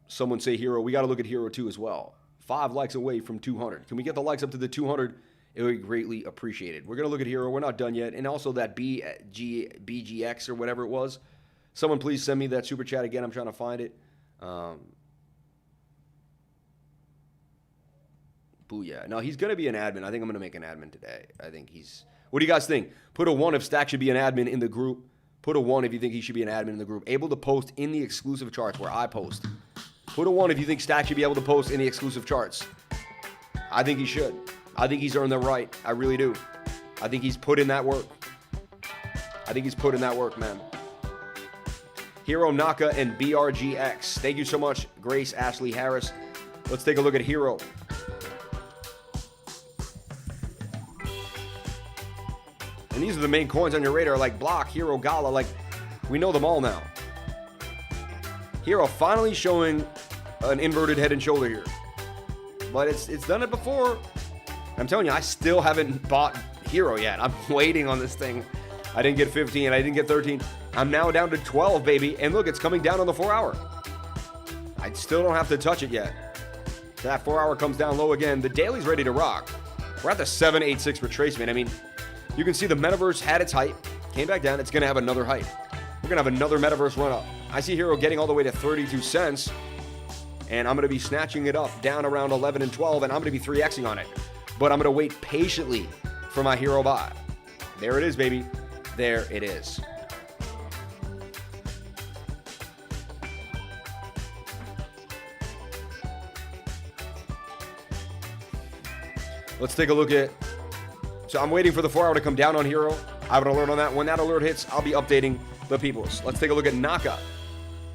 Someone say Hero. We got to look at Hero 2 as well. 5 likes away from 200. Can we get the likes up to the 200? It would be greatly appreciated. We're going to look at Hero. We're not done yet. And also that BRG.X or whatever it was. Someone please send me that super chat again. I'm trying to find it. Booyah. No, he's going to be an admin. I think I'm going to make an admin today. I think he's... What do you guys think? Put a 1 if Stack should be an admin in the group. Put a 1 if you think he should be an admin in the group. Able to post in the exclusive charts where I post. Put a 1 if you think Stack should be able to post in the exclusive charts. I think he should. I think he's earned the right. I really do. I think he's put in that work. I think he's put in that work, man. Hero, NAKA, and BRG.X. Thank you so much, Grace, Ashley, Harris. Let's take a look at Hero. And these are the main coins on your radar, like BLOK, Hero, GALA. Like, we know them all now. Hero finally showing an inverted head and shoulder here. But it's done it before. I'm telling you, I still haven't bought Hero yet. I'm waiting on this thing. I didn't get 15. I didn't get 13. I'm now down to 12, baby. And look, it's coming down on the 4-hour. I still don't have to touch it yet. That 4-hour comes down low again. The daily's ready to rock. We're at the 786 retracement. I mean, you can see the Metaverse had its height, came back down. It's going to have another height. We're going to have another Metaverse run up. I see Hero getting all the way to 32 cents, and I'm going to be snatching it up down around 11 and 12, and I'm going to be 3Xing on it. But I'm going to wait patiently for my Hero buy. There it is, baby. There it is. Let's take a look at... So I'm waiting for the 4-hour to come down on Hero. I have an alert on that. When that alert hits, I'll be updating the peoples. Let's take a look at NAKA.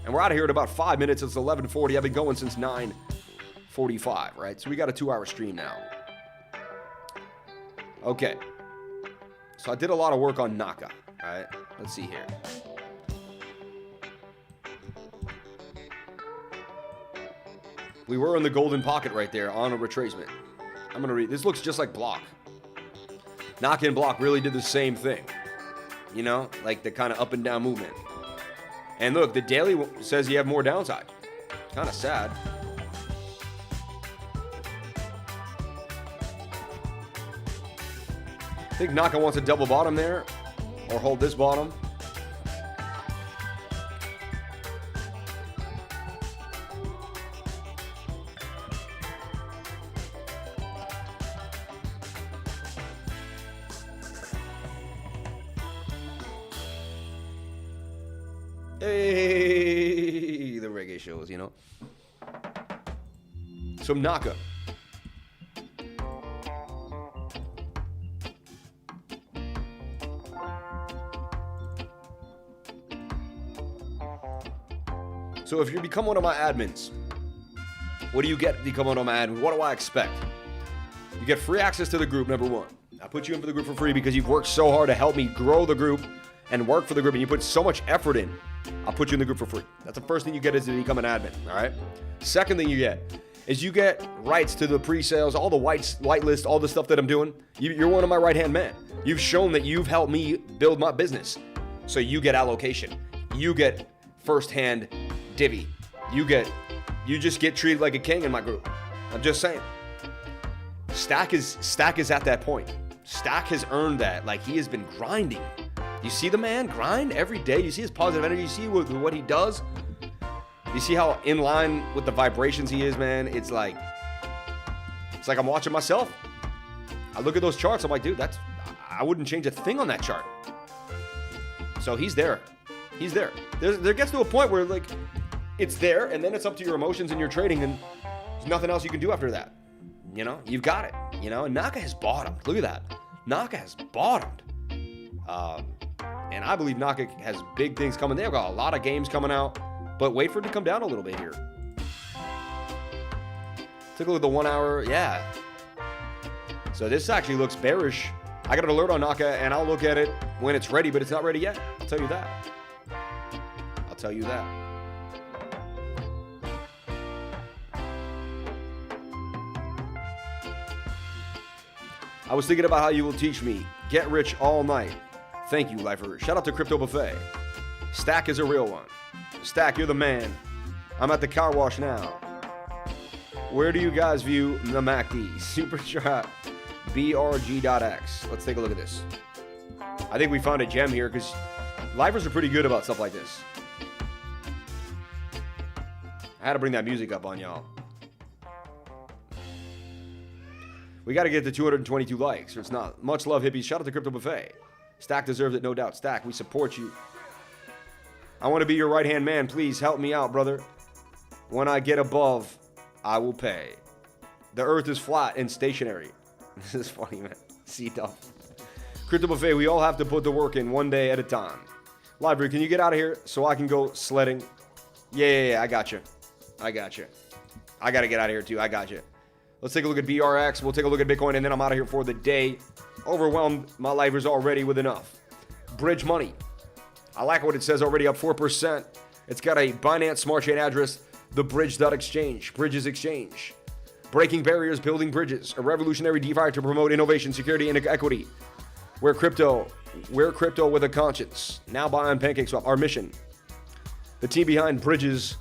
And we're out of here in about 5 minutes. It's 11:40. I've been going since 9:45, right? So we got a 2-hour stream now. Okay. So I did a lot of work on NAKA, all right? Let's see here. We were in the golden pocket right there on a retracement. I'm going to read. This looks just like BLOK. NAKA and BLOK really did the same thing. You know, like the kind of up and down movement. And look, the daily says you have more downside. Kind of sad. I think NAKA wants a double bottom there, or hold this bottom. Hey, the reggae shows, you know. Some NAKA. So if you become one of my admins, what do you get to become one of my admins? What do I expect? You get free access to the group, number one. I put you in for the group for free because you've worked so hard to help me grow the group and work for the group, and you put so much effort in. I'll put you in the group for free. That's the first thing you get is to become an admin, all right? Second thing you get is you get rights to the pre-sales, all the white list, all the stuff that I'm doing. You're one of my right-hand men. You've shown that you've helped me build my business. So you get allocation. You get first-hand divvy. You just get treated like a king in my group. I'm just saying. Stack is at that point. Stack has earned that. Like, he has been grinding. You see the man grind every day. You see his positive energy. You see what he does. You see how in line with the vibrations he is, man. It's like I'm watching myself. I look at those charts. I'm like, dude, I wouldn't change a thing on that chart. So he's there. He's there. There gets to a point where like it's there, and then it's up to your emotions and your trading, and there's nothing else you can do after that. You know, you've got it. You know, and NAKA has bottomed. Look at that. NAKA has bottomed. And I believe NAKA has big things coming. They've got a lot of games coming out, but wait for it to come down a little bit here. Take a look at the 1 hour. Yeah. So this actually looks bearish. I got an alert on NAKA, and I'll look at it when it's ready, but it's not ready yet. I'll tell you that. I'll tell you that. I was thinking about how you will teach me. Get rich all night. Thank you, Lifer. Shout out to Crypto Buffet. Stack is a real one. Stack, you're the man. I'm at the car wash now. Where do you guys view the MACD? Super chat. BRG.X. Let's take a look at this. I think we found a gem here because Lifers are pretty good about stuff like this. I had to bring that music up on y'all. We got to get to 222 likes, or it's not. Much love, hippies. Shout out to Crypto Buffet. Stack deserves it, no doubt. Stack, we support you. I want to be your right-hand man. Please help me out, brother. When I get above, I will pay. The earth is flat and stationary. This is funny, man. C-Duff. Crypto Buffet, we all have to put the work in one day at a time. Library, can you get out of here so I can go sledding? Yeah, I got you. I got to get out of here, too. I got you. Let's take a look at BRX. We'll take a look at Bitcoin, and then I'm out of here for the day. Overwhelmed my lifers already with enough. Bridge money. I like what it says already, up 4%. It's got a Binance Smart Chain address, the Bridge.Exchange. Bridges Exchange. Breaking barriers, building bridges. A revolutionary DeFi to promote innovation, security, and equity. We're crypto with a conscience. Now buy on PancakeSwap. Our mission. The team behind Bridges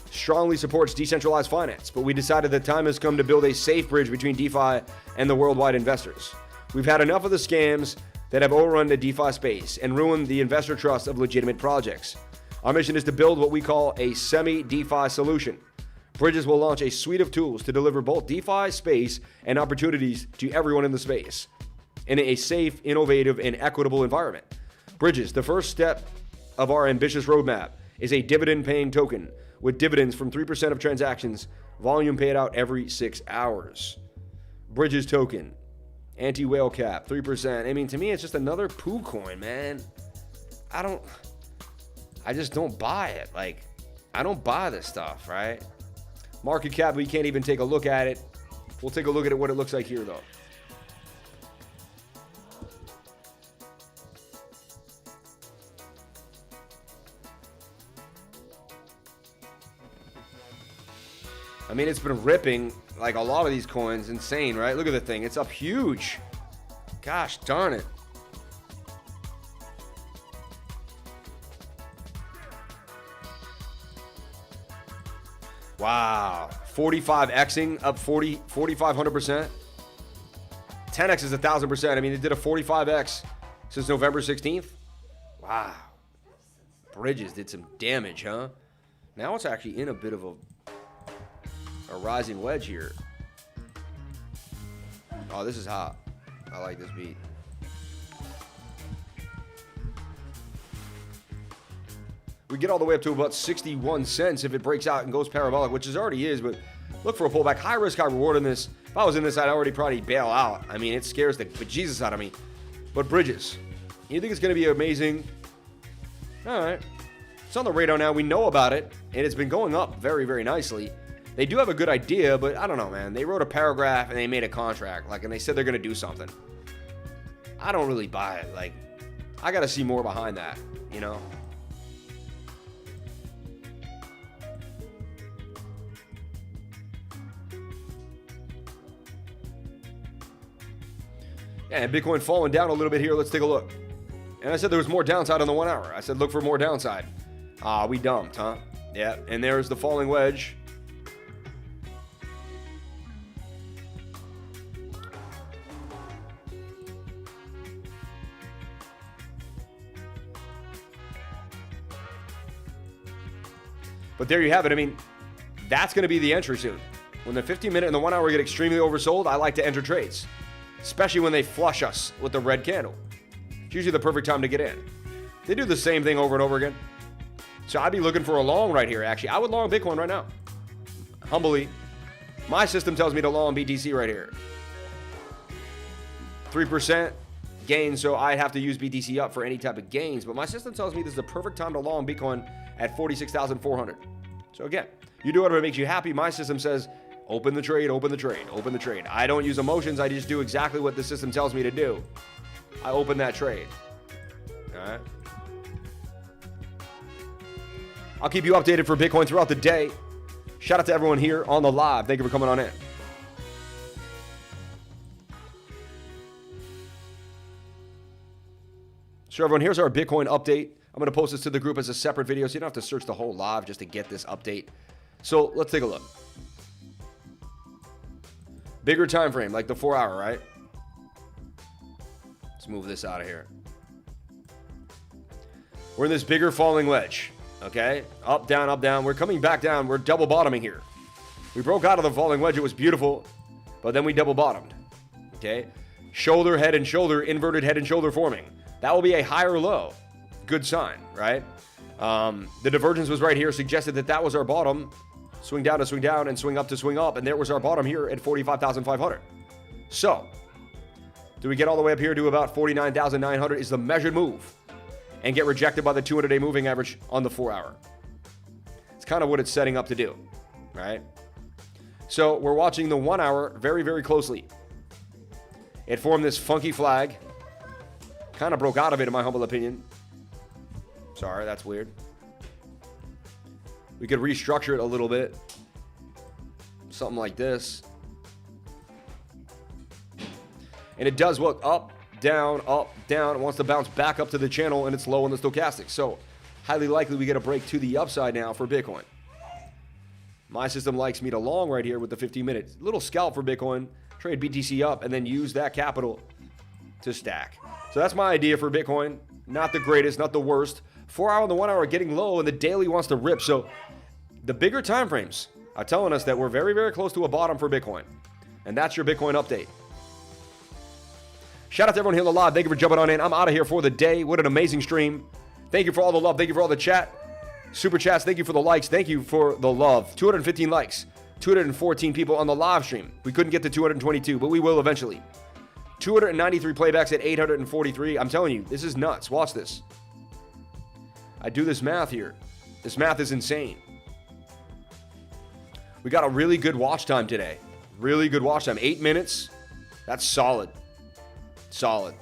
strongly supports decentralized finance, but we decided the time has come to build a safe bridge between DeFi and the worldwide investors. We've had enough of the scams that have overrun the DeFi space and ruined the investor trust of legitimate projects. Our mission is to build what we call a semi-DeFi solution. Bridges will launch a suite of tools to deliver both DeFi space and opportunities to everyone in the space in a safe, innovative, and equitable environment. Bridges, the first step of our ambitious roadmap, is a dividend-paying token with dividends from 3% of transactions, volume paid out every 6 hours. Bridges token, anti-whale cap, 3%. I mean, to me, it's just another poo coin, man. I just don't buy it. Like, I don't buy this stuff, right? Market cap, we can't even take a look at it. We'll take a look at it, what it looks like here, though. I mean, it's been ripping like a lot of these coins. Insane, right? Look at the thing. It's up huge. Gosh darn it. Wow. 45xing up 4,500%. 10x is 1,000%. I mean, it did a 45x since November 16th. Wow. Bridges did some damage, huh? Now it's actually in a bit of a rising wedge here. Oh, this is hot. I like this beat. We get all the way up to about 61 cents if it breaks out and goes parabolic, which it already is, but look for a pullback. High risk, high reward in this. If I was in this, I'd already probably bail out. I mean, it scares the bejesus out of me. But bridges, you think it's going to be amazing? All right. It's on the radar now. We know about it, and it's been going up very, very nicely. They do have a good idea, but I don't know, man. They wrote a paragraph, and they made a contract, and they said they're going to do something. I don't really buy it. Like, I got to see more behind that, you know? Yeah, and Bitcoin falling down a little bit here. Let's take a look. And I said there was more downside on the 1 hour. I said look for more downside. We dumped, huh? Yeah, and there's the falling wedge. But there you have it. I mean, that's going to be the entry soon. When the 15-minute and the 1 hour get extremely oversold, I like to enter trades. Especially when they flush us with the red candle. It's usually the perfect time to get in. They do the same thing over and over again. So I'd be looking for a long right here, actually. I would long Bitcoin right now. Humbly. My system tells me to long BTC right here. 3% gain, so I'd have to use BTC up for any type of gains. But my system tells me this is the perfect time to long Bitcoin at 46,400. So again, you do whatever makes you happy. My system says, open the trade, open the trade, open the trade. I don't use emotions. I just do exactly what the system tells me to do. I open that trade. All right. I'll keep you updated for Bitcoin throughout the day. Shout out to everyone here on the live. Thank you for coming on in. So everyone, here's our Bitcoin update. I'm going to post this to the group as a separate video, so you don't have to search the whole live just to get this update. So let's take a look. Bigger time frame, like the 4 hour, right? Let's move this out of here. We're in this bigger falling wedge, okay? Up, down, up, down. We're coming back down. We're double bottoming here. We broke out of the falling wedge. It was beautiful, but then we double bottomed, okay? Shoulder, head, and shoulder, inverted head and shoulder forming. That will be a higher low. Good sign, right? The divergence was right here, suggested that that was our bottom. Swing down to swing down and swing up to swing up. And there was our bottom here at 45,500. So, do we get all the way up here to about 49,900 is the measured move and get rejected by the 200-day moving average on the 4 hour. It's kind of what it's setting up to do, right? So, we're watching the 1 hour very, very closely. It formed this funky flag. Kind of broke out of it, in my humble opinion. Sorry, that's weird. We could restructure it a little bit. Something like this. And it does look up, down, it wants to bounce back up to the channel, and it's low in the stochastic. So, highly likely we get a break to the upside now for Bitcoin. My system likes me to long right here with the 15 minutes. Little scalp for Bitcoin. Trade BTC up, and then use that capital to stack. So that's my idea for Bitcoin. Not the greatest, not the worst. 4 hour and the 1 hour are getting low, and the daily wants to rip. So the bigger time frames are telling us that we're very, very close to a bottom for Bitcoin. And that's your Bitcoin update. Shout out to everyone here on the live. Thank you for jumping on in. I'm out of here for the day. What an amazing stream. Thank you for all the love. Thank you for all the chat. Super chats. Thank you for the likes. Thank you for the love. 215 likes. 214 people on the live stream. We couldn't get to 222, but we will eventually. 293 playbacks at 843. I'm telling you, this is nuts. Watch this. I do this math here. This math is insane. We got a really good watch time today. Really good watch time. 8 minutes. That's solid. Solid.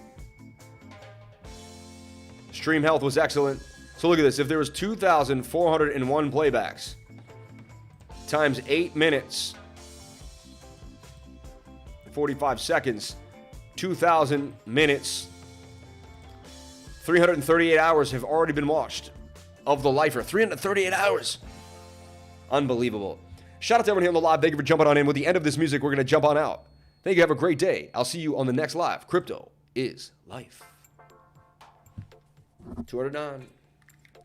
Stream health was excellent. So look at this. If there was 2,401 playbacks, times 8 minutes, 45 seconds, 2,000 minutes, 338 hours have already been watched of the lifer. 338 hours. Unbelievable. Shout out to everyone here on the live. Thank you for jumping on in. With the end of this music, we're going to jump on out. Thank you. Have a great day. I'll see you on the next live. Crypto is life. 209.